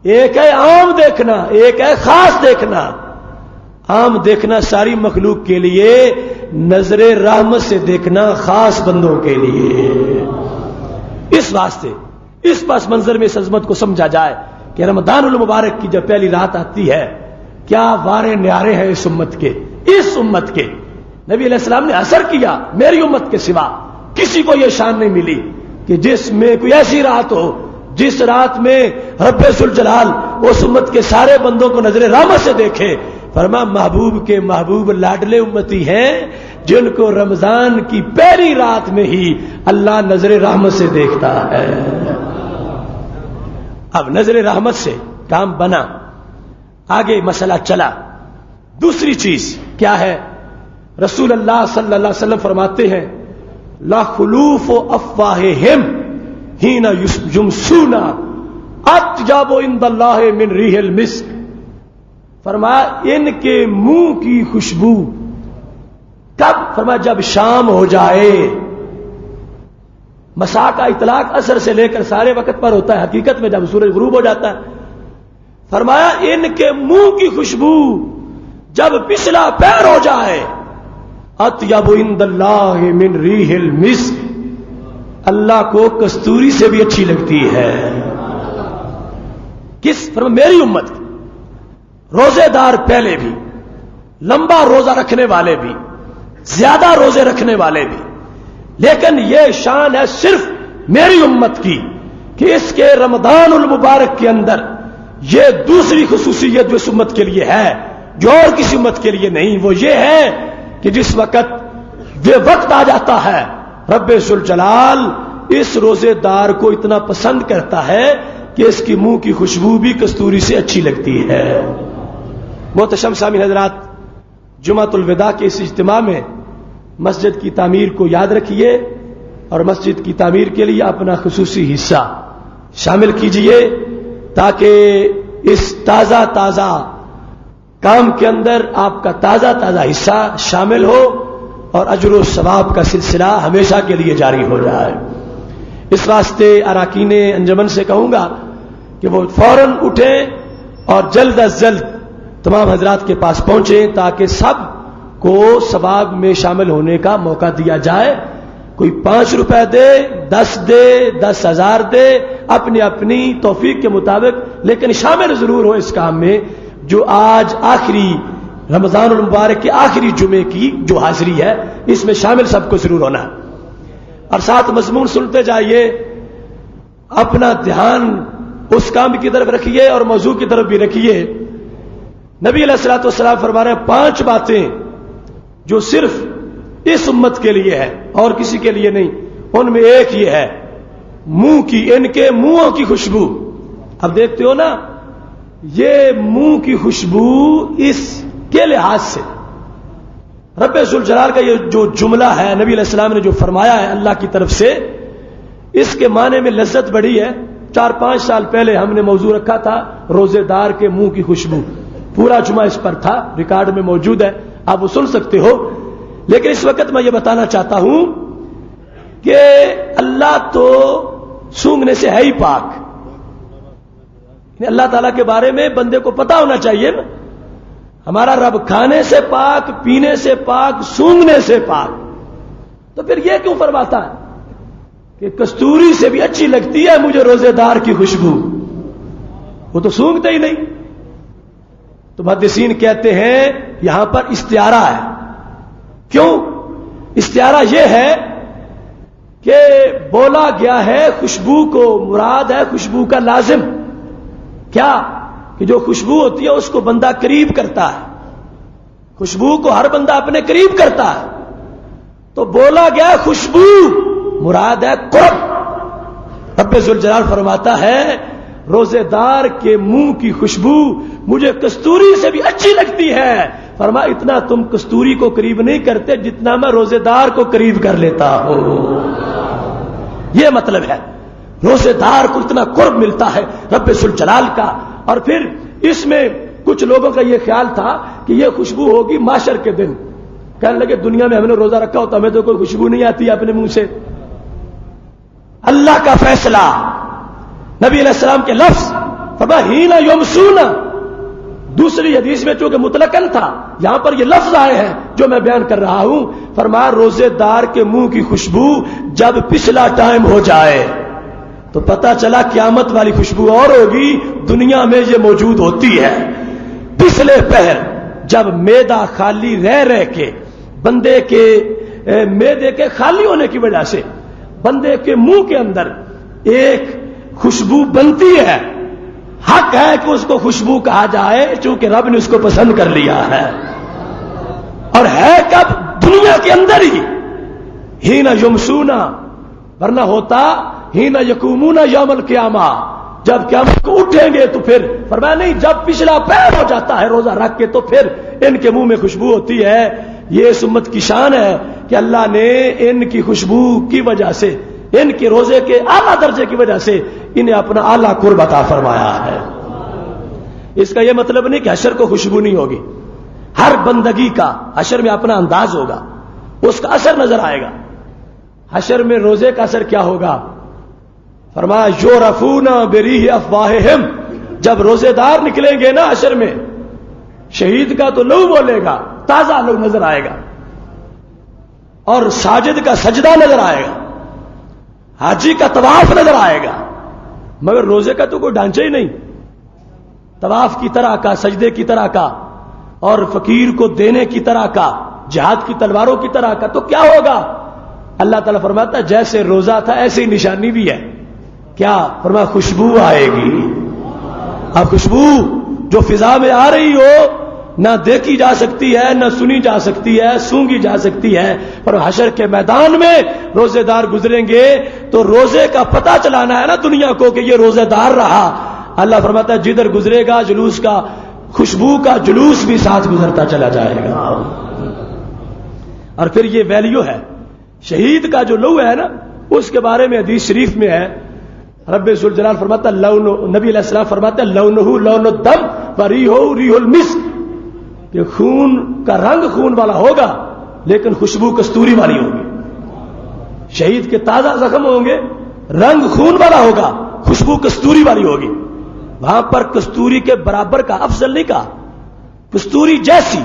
ایک ہے عام دیکھنا، ایک ہے خاص دیکھنا۔ عام دیکھنا ساری مخلوق کے لیے، نظر رحمت سے دیکھنا خاص بندوں کے لیے۔ اس واسطے اس پس منظر میں اس عظمت کو سمجھا جائے کہ رمضان المبارک کی جب پہلی رات آتی ہے، کیا وارے نیارے ہیں اس امت کے، اس امت کے۔ نبی علیہ السلام نے اثر کیا میری امت کے سوا، کسی کو یہ شان نہیں ملی کہ جس میں کوئی ایسی رات ہو جس رات میں رب ذوالجلال اس امت کے سارے بندوں کو نظر رحمت سے دیکھے. فرمایا محبوب کے محبوب لاڈلے امتی ہیں جن کو رمضان کی پہلی رات میں ہی اللہ نظر رحمت سے دیکھتا ہے. اب نظر رحمت سے کام بنا, آگے مسئلہ چلا. دوسری چیز کیا ہے؟ رسول اللہ صلی اللہ علیہ وسلم فرماتے ہیں لا خلوف افواہہم حین یمسون اطیب عند اللہ من ریح المسک. فرمایا ان کے منہ کی خوشبو کب؟ فرمایا جب شام ہو جائے. مساء کا اطلاق عصر سے لے کر سارے وقت پر ہوتا ہے, حقیقت میں جب سورج غروب ہو جاتا ہے. فرمایا ان کے منہ کی خوشبو جب پچھلا پیر ہو جائے اطیب عند اللہ من ریح المسک, اللہ کو کستوری سے بھی اچھی لگتی ہے. کس؟ فرمایا میری امت روزے دار پہلے بھی, لمبا روزہ رکھنے والے بھی, زیادہ روزے رکھنے والے بھی, لیکن یہ شان ہے صرف میری امت کی کہ اس کے رمضان المبارک کے اندر یہ دوسری خصوصیت جو اس امت کے لیے ہے جو اور کسی امت کے لیے نہیں, وہ یہ ہے کہ جس وقت یہ وقت آ جاتا ہے رب ذوالجلال اس روزے دار کو اتنا پسند کرتا ہے کہ اس کی منہ کی خوشبو بھی کستوری سے اچھی لگتی ہے. محتشم سامعین حضرات, جمعۃ الوداع کے اس اجتماع میں مسجد کی تعمیر کو یاد رکھیے اور مسجد کی تعمیر کے لیے اپنا خصوصی حصہ شامل کیجئے تاکہ اس تازہ تازہ کام کے اندر آپ کا تازہ تازہ حصہ شامل ہو اور اجر و ثواب کا سلسلہ ہمیشہ کے لیے جاری ہو جائے. اس واسطے اراکین انجمن سے کہوں گا کہ وہ فوراً اٹھیں اور جلد از جلد تمام حضرات کے پاس پہنچیں تاکہ سب کو ثواب میں شامل ہونے کا موقع دیا جائے. کوئی 5 روپے دے, 10 دے, 10,000 دے, اپنی اپنی توفیق کے مطابق, لیکن شامل ضرور ہو اس کام میں جو آج آخری رمضان المبارک کے آخری جمعے کی جو حاضری ہے اس میں شامل سب کو ضرور ہونا ہے. اور ساتھ مضمون سنتے جائیے, اپنا دھیان اس کام کی طرف رکھیے اور موضوع کی طرف بھی رکھیے. نبی علیہ الصلوۃ والسلام فرما رہے ہیں 5 باتیں جو صرف اس امت کے لیے ہے اور کسی کے لیے نہیں. ان میں ایک یہ ہے منہ کی, ان کے منہوں کی خوشبو. اب دیکھتے ہو نا یہ منہ کی خوشبو اس کے لحاظ سے رب ذوالجلال کا یہ جو جملہ ہے نبی علیہ السلام نے جو فرمایا ہے اللہ کی طرف سے, اس کے معنی میں لذت بڑی ہے. 4-5 سال پہلے ہم نے موضوع رکھا تھا روزے دار کے منہ کی خوشبو, پورا جمعہ اس پر تھا, ریکارڈ میں موجود ہے, آپ وہ سن سکتے ہو. لیکن اس وقت میں یہ بتانا چاہتا ہوں کہ اللہ تو سونگھنے سے ہے ہی پاک. اللہ تعالیٰ کے بارے میں بندے کو پتا ہونا چاہیے نا, ہمارا رب کھانے سے پاک, پینے سے پاک, سونگھنے سے پاک. تو پھر یہ کیوں فرماتا ہے کہ کستوری سے بھی اچھی لگتی ہے مجھے روزے دار کی خوشبو؟ وہ تو سونگھتے ہی نہیں. تو محدثین کہتے ہیں یہاں پر استعارہ ہے. کیوں استعارہ؟ یہ ہے کہ بولا گیا ہے خوشبو کو, مراد ہے خوشبو کا لازم. کیا؟ کہ جو خوشبو ہوتی ہے اس کو بندہ قریب کرتا ہے, خوشبو کو ہر بندہ اپنے قریب کرتا ہے. تو بولا گیا خوشبو, مراد ہے قرب. رب ذوالجلال فرماتا ہے روزے دار کے منہ کی خوشبو مجھے کستوری سے بھی اچھی لگتی ہے. فرما اتنا تم کستوری کو قریب نہیں کرتے جتنا میں روزے دار کو قریب کر لیتا ہوں. یہ مطلب ہے روزے دار کو اتنا قرب ملتا ہے رب ذوالجلال کا. اور پھر اس میں کچھ لوگوں کا یہ خیال تھا کہ یہ خوشبو ہوگی معاشر کے دن. کہنے لگے دنیا میں ہم نے روزہ رکھا ہوتا ہمیں تو کوئی خوشبو نہیں آتی اپنے منہ سے. اللہ کا فیصلہ, نبی علیہ السلام کے لفظ فرمایا ہینا یمسون. دوسری حدیث میں چونکہ مطلقاً تھا, یہاں پر یہ لفظ آئے ہیں جو میں بیان کر رہا ہوں. فرمایا روزے دار کے منہ کی خوشبو جب پچھلا ٹائم ہو جائے تو پتا چلا قیامت والی خوشبو اور ہوگی, دنیا میں یہ موجود ہوتی ہے. پچھلے پہر جب معدہ خالی رہ کے بندے کے معدے کے خالی ہونے کی وجہ سے بندے کے منہ کے اندر ایک خوشبو بنتی ہے. حق ہے کہ اس کو خوشبو کہا جائے چونکہ رب نے اس کو پسند کر لیا ہے. اور ہے کب؟ دنیا کے اندر ہی. ہینا یمسونا، ورنہ ہوتا ہینا یقومون یوم القیامہ، جب قیامت کو اٹھیں گے تو پھر فرمایا نہیں، جب پچھلا پیر ہو جاتا ہے روزہ رکھ کے تو پھر ان کے منہ میں خوشبو ہوتی ہے. یہ اس امت کی شان ہے کہ اللہ نے ان کی خوشبو کی وجہ سے، ان کے روزے کے اعلیٰ درجے کی وجہ سے انہیں اپنا اعلیٰ قرب عطا فرمایا ہے. اس کا یہ مطلب نہیں کہ حشر کو خوشبو نہیں ہوگی. ہر بندگی کا حشر میں اپنا انداز ہوگا، اس کا اثر نظر آئے گا. حشر میں روزے کا اثر کیا ہوگا؟ فرمایا یعرفون بریح افواہہم، جب روزے دار نکلیں گے نا حشر میں، شہید کا تو لہو بولے گا، تازہ لہو نظر آئے گا، اور ساجد کا سجدہ نظر آئے گا، حاجی کا طواف نظر آئے گا. مگر روزے کا تو کوئی ڈھانچہ ہی نہیں، طواف کی طرح کا، سجدے کی طرح کا، اور فقیر کو دینے کی طرح کا، جہاد کی تلواروں کی طرح کا. تو کیا ہوگا؟ اللہ تعالیٰ فرماتا ہے جیسے روزہ تھا ایسی نشانی بھی ہے. کیا؟ فرمایا خوشبو آئے گی. اب خوشبو جو فضا میں آ رہی ہو، نہ دیکھی جا سکتی ہے، نہ سنی جا سکتی ہے، سونگی جا سکتی ہے. پر حشر کے میدان میں روزے دار گزریں گے تو روزے کا پتہ چلانا ہے نا دنیا کو کہ یہ روزے دار رہا. اللہ فرماتا ہے جدھر گزرے گا جلوس کا، خوشبو کا جلوس بھی ساتھ گزرتا چلا جائے گا. اور پھر یہ ویلیو ہے شہید کا جو لو ہے نا، اس کے بارے میں حدیث شریف میں ہے، رب ذوالجلال فرماتا ہے نبی علیہ السلام فرماتے ہیں لونہ لون الدم وریحہ ریح المسک، کہ خون کا رنگ خون والا ہوگا لیکن خوشبو کستوری والی ہوگی. شہید کے تازہ زخم ہوں گے، رنگ خون والا ہوگا، خوشبو کستوری والی ہوگی. وہاں پر کستوری کے برابر کا، افضل نہیں کہا، کستوری جیسی.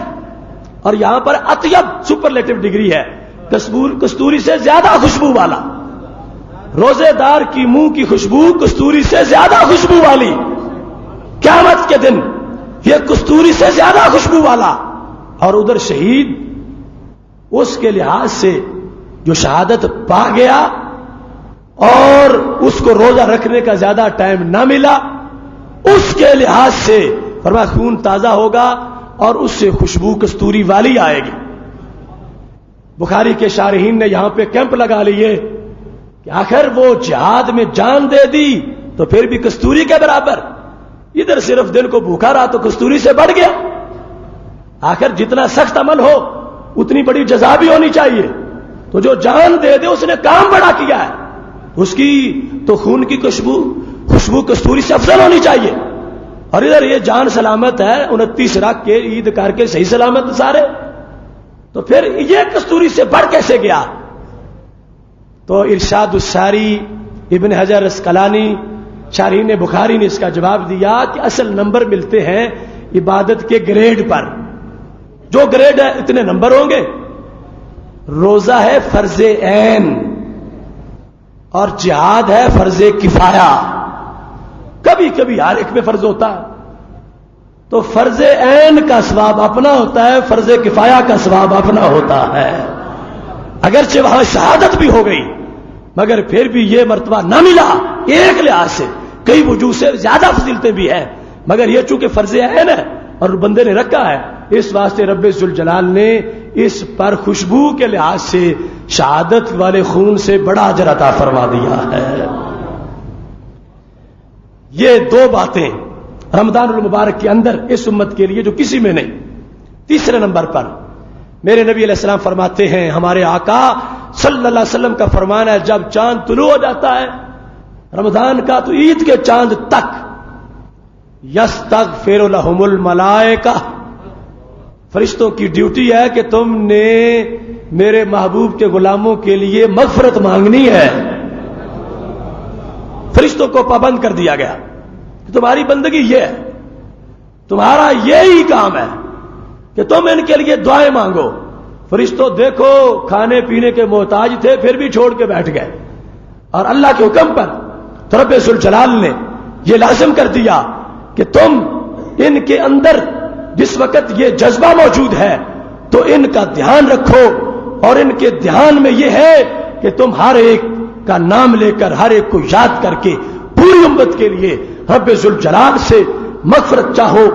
اور یہاں پر اطیب سپرلیٹو ڈگری ہے، کستوری سے زیادہ خوشبو والا. روزے دار کی منہ کی خوشبو کستوری سے زیادہ خوشبو والی. قیامت کے دن یہ کستوری سے زیادہ خوشبو والا. اور ادھر شہید اس کے لحاظ سے جو شہادت پا گیا اور اس کو روزہ رکھنے کا زیادہ ٹائم نہ ملا، اس کے لحاظ سے فرمایا خون تازہ ہوگا اور اس سے خوشبو کستوری والی آئے گی. بخاری کے شارحین نے یہاں پہ کیمپ لگا لیے کہ آخر وہ جہاد میں جان دے دی تو پھر بھی کستوری کے برابر. ادھر صرف دل کو بھوکا رہا تو کستوری سے بڑھ گیا. آخر جتنا سخت عمل ہو اتنی بڑی جزا بھی ہونی چاہیے. تو جو جان دے دے اس نے کام بڑا کیا ہے، اس کی تو خون کی خوشبو کستوری سے افضل ہونی چاہیے. اور ادھر یہ جان سلامت ہے، 29 رکھ کے عید کر کے صحیح سلامت سارے، تو پھر یہ کستوری سے بڑھ کیسے گیا؟ تو ارشاد الساری ابن حجر اسقلانی شارحین بخاری نے اس کا جواب دیا کہ اصل نمبر ملتے ہیں عبادت کے گریڈ پر. جو گریڈ ہے اتنے نمبر ہوں گے. روزہ ہے فرض عین اور جہاد ہے فرض کفایہ. کبھی کبھی ہر ایک میں فرض ہوتا ہے، تو فرض عین کا ثواب اپنا ہوتا ہے، فرض کفایہ کا ثواب اپنا ہوتا ہے. اگرچہ وہاں شہادت بھی ہو گئی مگر پھر بھی یہ مرتبہ نہ ملا. ایک لحاظ سے کئی وجوہ سے زیادہ فضیلتیں بھی ہیں، مگر یہ چونکہ فرض عین ہے اور بندے نے رکھا ہے، اس واسطے رب ذوالجلال نے اس پر خوشبو کے لحاظ سے شہادت والے خون سے بڑا اجر عطا فرما دیا ہے. یہ دو باتیں رمضان المبارک کے اندر اس امت کے لیے جو کسی میں نہیں. تیسرے نمبر پر میرے نبی علیہ السلام فرماتے ہیں، ہمارے آقا صلی اللہ علیہ وسلم کا فرمان ہے، جب چاند طلوع ہو جاتا ہے رمضان کا تو عید کے چاند تک، یستغفر لہم الملائکہ، فرشتوں کی ڈیوٹی ہے کہ تم نے میرے محبوب کے غلاموں کے لیے مغفرت مانگنی ہے. فرشتوں کو پابند کر دیا گیا کہ تمہاری بندگی یہ ہے، تمہارا یہی کام ہے کہ تم ان کے لیے دعائیں مانگو. فرشتوں دیکھو کھانے پینے کے محتاج تھے پھر بھی چھوڑ کے بیٹھ گئے، اور اللہ کے حکم پر تو رب ذوالجلال نے یہ لازم کر دیا کہ تم ان کے اندر جس وقت یہ جذبہ موجود ہے تو ان کا دھیان رکھو اور ان کے دھیان میں یہ ہے کہ تم ہر ایک کا نام لے کر ہر ایک کو یاد کر کے پوری امت کے لیے رب ذوالجلال سے مغفرت چاہو،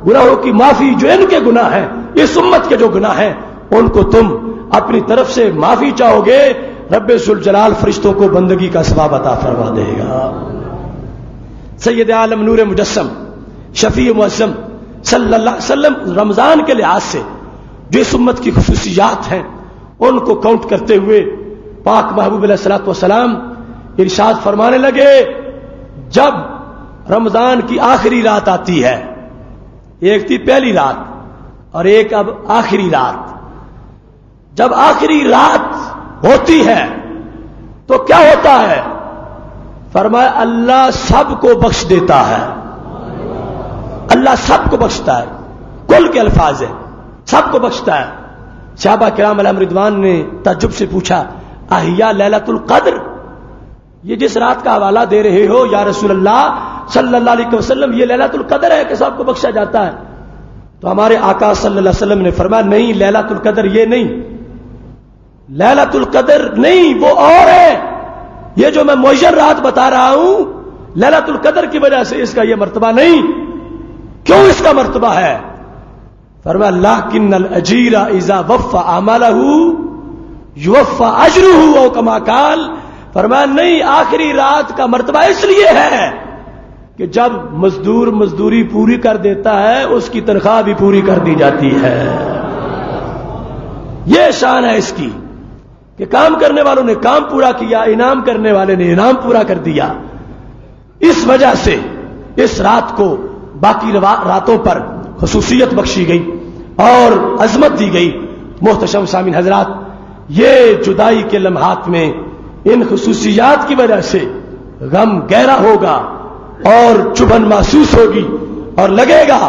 گناہوں کی معافی، جو ان کے گناہ ہیں، اس امت کے جو گناہ ہیں ان کو تم اپنی طرف سے معافی چاہو گے، رب ذوالجلال فرشتوں کو بندگی کا ثواب عطا فرما دے گا۔ سید عالم نور مجسم شفیع معظم صلی اللہ علیہ وسلم رمضان کے لحاظ سے جو اس امت کی خصوصیات ہیں ان کو کاؤنٹ کرتے ہوئے پاک محبوب علیہ الصلوۃ والسلام ارشاد فرمانے لگے، جب رمضان کی آخری رات آتی ہے، ایک تھی پہلی رات اور ایک اب آخری رات، جب آخری رات ہوتی ہے تو کیا ہوتا ہے؟ فرمایا اللہ سب کو بخش دیتا ہے، اللہ سب کو بخشتا ہے، کل کے الفاظ ہیں، سب کو بخشتا ہے۔ صحابہ کرام علیہم رضوان نے تعجب سے پوچھا، احیا لیلۃ القدر، یہ جس رات کا حوالہ دے رہے ہو یا رسول اللہ صلی اللہ علیہ وسلم، یہ لیلۃ القدر ہے کہ سب کو بخشا جاتا ہے؟ تو ہمارے آقا صلی اللہ علیہ وسلم نے فرمایا نہیں، لیلۃ القدر یہ نہیں، لیلۃ القدر نہیں، وہ اور ہے، یہ جو میں معین رات بتا رہا ہوں لیلۃ القدر کی وجہ سے اس کا یہ مرتبہ نہیں۔ کیوں اس کا مرتبہ ہے؟ فرمایا لیکن الاجیر اذا وفى عمله یوفى اجره او کما قال، فرمایا نہیں، آخری رات کا مرتبہ اس لیے ہے کہ جب مزدور مزدوری پوری کر دیتا ہے اس کی تنخواہ بھی پوری کر دی جاتی ہے۔ یہ شان ہے اس کی کہ کام کرنے والوں نے کام پورا کیا، انعام کرنے والے نے انعام پورا کر دیا۔ اس وجہ سے اس رات کو باقی راتوں پر خصوصیت بخشی گئی اور عظمت دی گئی۔ محتشم سامعین حضرات، یہ جدائی کے لمحات میں ان خصوصیات کی وجہ سے غم گہرا ہوگا اور چبھن محسوس ہوگی اور لگے گا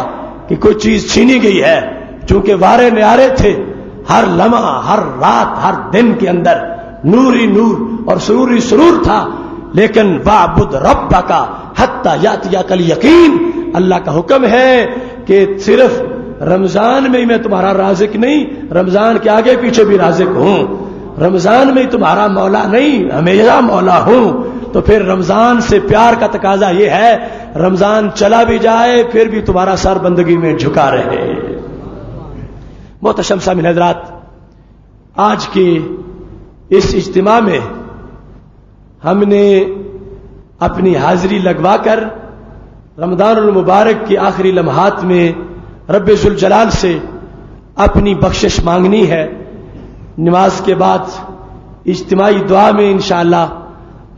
کہ کوئی چیز چھینی گئی ہے، چونکہ وارے نیارے تھے، ہر لمحہ ہر رات ہر دن کے اندر نوری نور اور سروری سرور تھا، لیکن وَاعْبُدْ رَبَّكَ حَتَّى يَأْتِيَكَ الْيَقِينُ، اللہ کا حکم ہے کہ صرف رمضان میں ہی میں تمہارا رازق نہیں، رمضان کے آگے پیچھے بھی رازق ہوں، رمضان میں ہی تمہارا مولا نہیں، ہمیشہ مولا ہوں۔ تو پھر رمضان سے پیار کا تقاضا یہ ہے رمضان چلا بھی جائے پھر بھی تمہارا سر بندگی میں جھکا رہے۔ محتشم سامعین حضرات، آج کے اس اجتماع میں ہم نے اپنی حاضری لگوا کر رمضان المبارک کے آخری لمحات میں رب ذوالجلال سے اپنی بخشش مانگنی ہے۔ نماز کے بعد اجتماعی دعا میں انشاءاللہ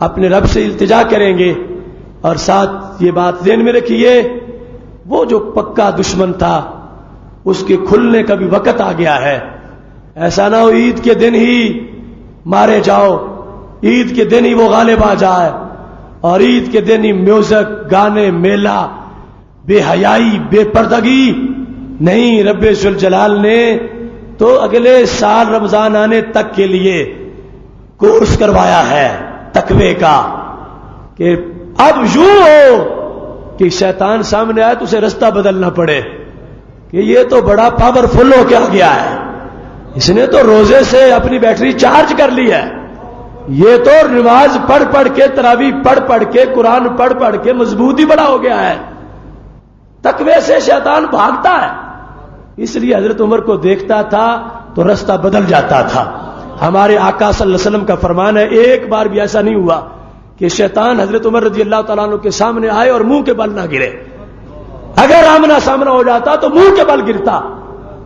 اپنے رب سے التجا کریں گے، اور ساتھ یہ بات ذہن میں رکھیے، وہ جو پکا دشمن تھا اس کے کھلنے کا بھی وقت آ گیا ہے۔ ایسا نہ ہو عید کے دن ہی مارے جاؤ، عید کے دن ہی وہ غالب آ جائے، اور عید کے دن ہی میوزک، گانے، میلہ، بے حیائی، بے پردگی نہیں۔ رب ذوالجلال نے تو اگلے سال رمضان آنے تک کے لیے کورس کروایا ہے تقوی کا، کہ اب یوں ہو کہ شیطان سامنے آئے تو اسے رستہ بدلنا پڑے، کہ یہ تو بڑا پاورفل ہو کے آ گیا ہے، اس نے تو روزے سے اپنی بیٹری چارج کر لی ہے، یہ تو نماز پڑھ پڑھ کے، تراویح پڑھ پڑھ کے، قرآن پڑھ پڑھ کے مضبوط ہی بڑا ہو گیا ہے۔ تقوی سے شیطان بھاگتا ہے، اس لیے حضرت عمر کو دیکھتا تھا تو رستہ بدل جاتا تھا۔ ہمارے آقا صلی اللہ علیہ وسلم کا فرمان ہے، ایک بار بھی ایسا نہیں ہوا کہ شیطان حضرت عمر رضی اللہ تعالیٰ عنہ کے سامنے آئے اور منہ کے بل نہ گرے، اگر آمنا سامنا ہو جاتا تو منہ کے بل گرتا۔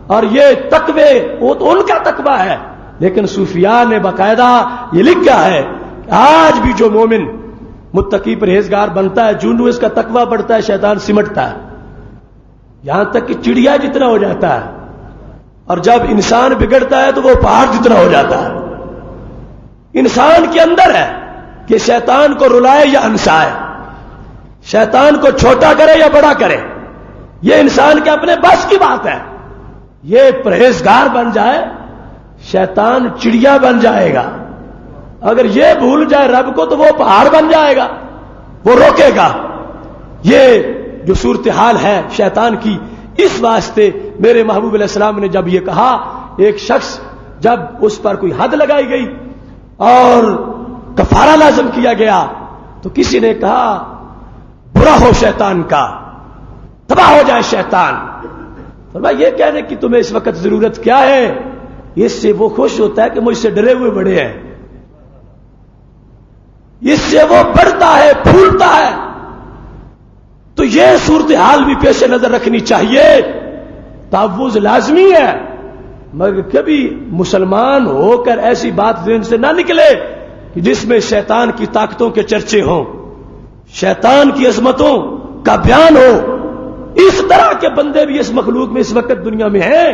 اور یہ تقوی وہ تو ان کا تقوی ہے، لیکن صوفیاء نے باقاعدہ یہ لکھا ہے کہ آج بھی جو مومن متقی پرہیزگار بنتا ہے، جوں اس کا تقوی بڑھتا ہے شیطان سمٹتا ہے، یہاں تک کہ چڑیا جتنا ہو جاتا ہے، اور جب انسان بگڑتا ہے تو وہ پہاڑ جتنا ہو جاتا ہے۔ انسان کے اندر ہے کہ شیطان کو رلائے یا ہنسائے، شیطان کو چھوٹا کرے یا بڑا کرے، یہ انسان کے اپنے بس کی بات ہے۔ یہ پرہیزگار بن جائے شیطان چڑیا بن جائے گا، اگر یہ بھول جائے رب کو تو وہ پہاڑ بن جائے گا، وہ روکے گا۔ یہ جو صورتحال ہے شیطان کی، اس واسطے میرے محبوب علیہ السلام نے جب یہ کہا ایک شخص جب اس پر کوئی حد لگائی گئی اور کفارہ لازم کیا گیا تو کسی نے کہا برا ہو شیطان کا، تباہ ہو جائے شیطان۔ فرمایا یہ کہنے کی تمہیں اس وقت ضرورت کیا ہے؟ اس سے وہ خوش ہوتا ہے کہ مجھ سے ڈرے ہوئے بڑے ہیں، اس سے وہ بڑھتا ہے، پھولتا ہے۔ تو یہ صورتحال بھی پیش نظر رکھنی چاہیے، تحفظ لازمی ہے، مگر کبھی مسلمان ہو کر ایسی بات ذہن سے نہ نکلے کہ جس میں شیطان کی طاقتوں کے چرچے ہوں، شیطان کی عظمتوں کا بیان ہو۔ اس طرح کے بندے بھی اس مخلوق میں اس وقت دنیا میں ہیں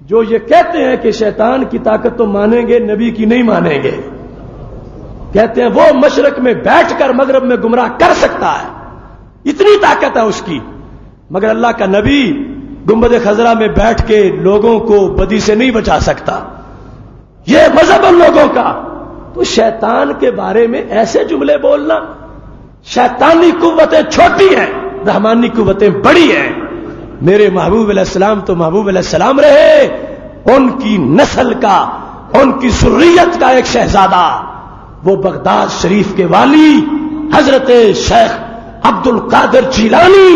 جو یہ کہتے ہیں کہ شیطان کی طاقت تو مانیں گے، نبی کی نہیں مانیں گے۔ کہتے ہیں وہ مشرق میں بیٹھ کر مغرب میں گمراہ کر سکتا ہے، اتنی طاقت ہے اس کی، مگر اللہ کا نبی گنبد خضرا میں بیٹھ کے لوگوں کو بدی سے نہیں بچا سکتا۔ یہ مذہب ان لوگوں کا۔ تو شیطان کے بارے میں ایسے جملے بولنا، شیطانی قوتیں چھوٹی ہیں، رحمانی قوتیں بڑی ہیں۔ میرے محبوب علیہ السلام تو محبوب علیہ السلام رہے، ان کی نسل کا، ان کی ذریت کا ایک شہزادہ، وہ بغداد شریف کے والی حضرت شیخ عبد القادر جیلانی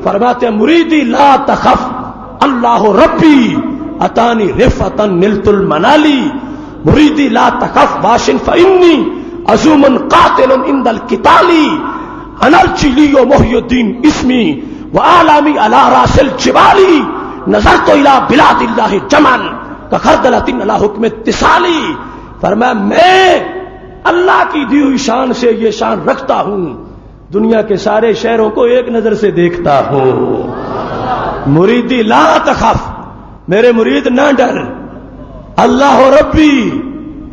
فرماتے ہیں مریدی لا تخف اللہ ربی اتانی رفعتا نلت المنالی، مریدی لا تخف واشن فانی عزوم قاتل عند القتال، انا الجلی محی الدین اسمی وعالمی علی راس الجبال، نظرت الى بلاد اللہ جمعا کخردلۃ علی حکم اتصالی۔ فرمایا میں اللہ کی دی ہوئی شان سے یہ شان رکھتا ہوں، دنیا کے سارے شہروں کو ایک نظر سے دیکھتا ہوں۔ مریدی لا تخف، میرے مرید نہ ڈر، اللہ ربی،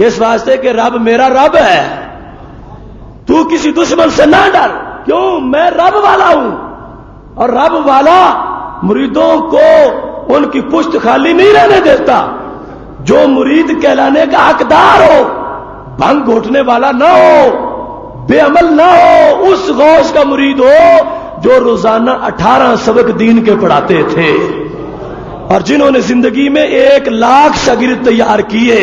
اس واسطے کہ رب میرا رب ہے، تو کسی دشمن سے نہ ڈر، کیوں؟ میں رب والا ہوں، اور رب والا مریدوں کو ان کی پشت خالی نہیں رہنے دیتا۔ جو مرید کہلانے کا حقدار ہو، بھنگ گھوٹنے والا نہ ہو، بے عمل نہ ہو، اس غوث کا مرید ہو جو روزانہ 18 سبق دین کے پڑھاتے تھے، اور جنہوں نے زندگی میں 1,00,000 شاگرد تیار کیے،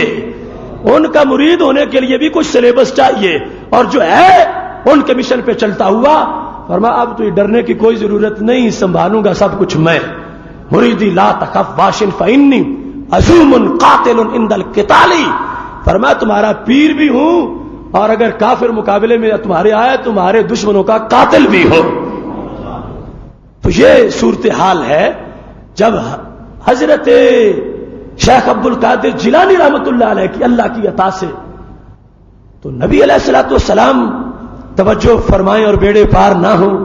ان کا مرید ہونے کے لیے بھی کچھ سلیبس چاہیے، اور جو ہے ان کے مشن پہ چلتا ہوا، فرمایا اب تو یہ ڈرنے کی کوئی ضرورت نہیں، سنبھالوں گا سب کچھ میں۔ مریدی لا تخف واشن فانی عزوم قاتل عند القتال، فرمایا تمہارا پیر بھی ہوں، اور اگر کافر مقابلے میں تمہارے آئے تمہارے دشمنوں کا قاتل بھی ہو۔ تو یہ صورتحال ہے جب حضرت شیخ عبد القادر جیلانی رحمت اللہ علیہ کی اللہ کی عطا سے، تو نبی علیہ الصلوۃ والسلام توجہ فرمائیں اور بیڑے پار نہ ہوں،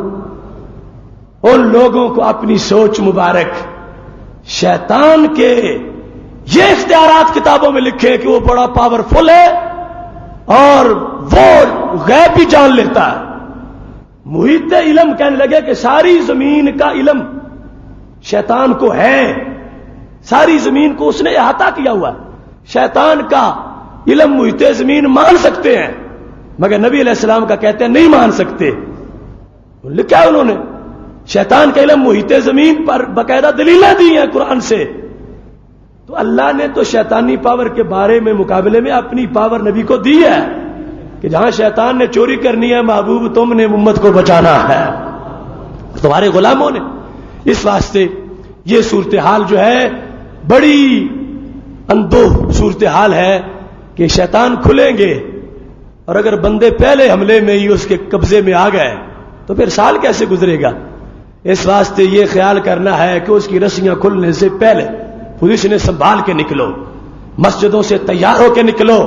ان لوگوں کو اپنی سوچ مبارک شیطان کے یہ اختیارات کتابوں میں لکھے کہ وہ بڑا پاورفل ہے اور وہ غیب بھی جان لیتا ہے۔ محیط علم کہنے لگے کہ ساری زمین کا علم شیطان کو ہے، ساری زمین کو اس نے احاطہ کیا ہوا ہے، شیطان کا علم محیط زمین مان سکتے ہیں، مگر نبی علیہ السلام کا کہتے ہیں نہیں مان سکتے۔ لکھا ہے انہوں نے شیطان کا علم محیط زمین پر باقاعدہ دلیلیں دی ہیں قرآن سے۔ تو اللہ نے تو شیطانی پاور کے بارے میں مقابلے میں اپنی پاور نبی کو دی ہے کہ جہاں شیطان نے چوری کرنی ہے محبوب تم نے امت کو بچانا ہے، تمہارے غلاموں نے۔ اس واسطے یہ صورتحال جو ہے بڑی اندوہ صورتحال ہے کہ شیطان کھلیں گے، اور اگر بندے پہلے حملے میں ہی اس کے قبضے میں آ گئے تو پھر سال کیسے گزرے گا؟ اس واسطے یہ خیال کرنا ہے کہ اس کی رسیاں کھلنے سے پہلے پوزیشنیں سنبھال کے نکلو، مسجدوں سے تیار ہو کے نکلو،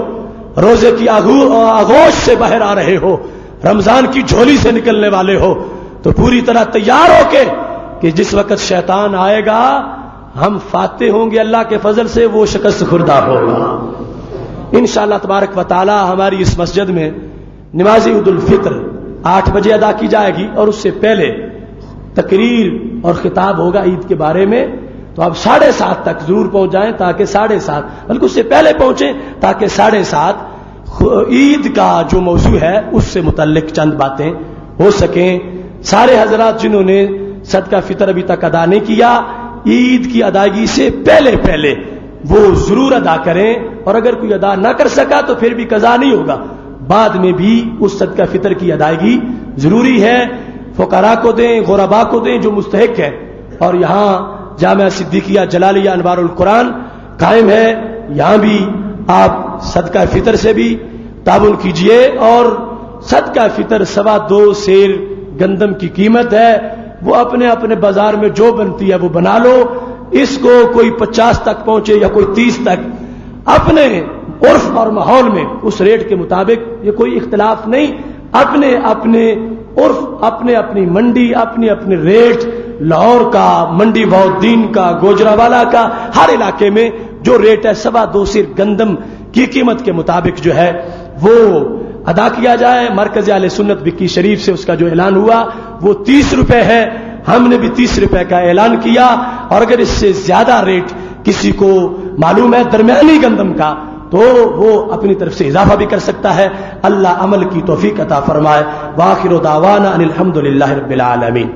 روزے کی آغوش سے باہر آ رہے ہو، رمضان کی جھولی سے نکلنے والے ہو تو پوری طرح تیار ہو کے کہ جس وقت شیطان آئے گا ہم فاتح ہوں گے، اللہ کے فضل سے وہ شکست خوردہ ہوگا۔ انشاءاللہ تبارک و تعالی ہماری اس مسجد میں نماز عید الفطر 8 بجے ادا کی جائے گی، اور اس سے پہلے تقریر اور خطاب ہوگا عید کے بارے میں، تو آپ 7:30 تک ضرور پہنچ جائیں تاکہ 7:30 بلکہ اس سے پہلے پہنچیں تاکہ 7:30 عید کا جو موضوع ہے اس سے متعلق چند باتیں ہو سکیں۔ سارے حضرات جنہوں نے صدقہ فطر ابھی تک ادا نہیں کیا، عید کی ادائیگی سے پہلے وہ ضرور ادا کریں، اور اگر کوئی ادا نہ کر سکا تو پھر بھی قضا نہیں ہوگا، بعد میں بھی اس صدقہ فطر کی ادائیگی ضروری ہے۔ فقراء کو دیں، غرباء کو دیں جو مستحق ہے۔ اور یہاں جامعہ صدیقیہ جلالیہ انوار القرآن قائم ہے، یہاں بھی آپ صدقہ فطر سے بھی تعاون کیجئے، اور صدقہ فطر 2.25 سیر گندم کی قیمت ہے، وہ اپنے اپنے بازار میں جو بنتی ہے وہ بنا لو، اس کو کوئی 50 تک پہنچے یا کوئی 30 تک، اپنے عرف اور ماحول میں اس ریٹ کے مطابق، یہ کوئی اختلاف نہیں، اپنے اپنے عرف، اپنے اپنی منڈی، اپنے اپنے ریٹ، لاہور کا، منڈی بہاؤالدین کا، گوجرانوالہ کا، ہر علاقے میں جو ریٹ ہے 2.25 سیر گندم کی قیمت کے مطابق جو ہے وہ ادا کیا جائے۔ مرکز اہل سنت بکی شریف سے اس کا جو اعلان ہوا وہ 30 روپے ہے، ہم نے بھی 30 روپے کا اعلان کیا، اور اگر اس سے زیادہ ریٹ کسی کو معلوم ہے درمیانی گندم کا تو وہ اپنی طرف سے اضافہ بھی کر سکتا ہے۔ اللہ عمل کی توفیق عطا فرمائے۔ وآخر دعوانا ان الحمد للہ رب العالمین۔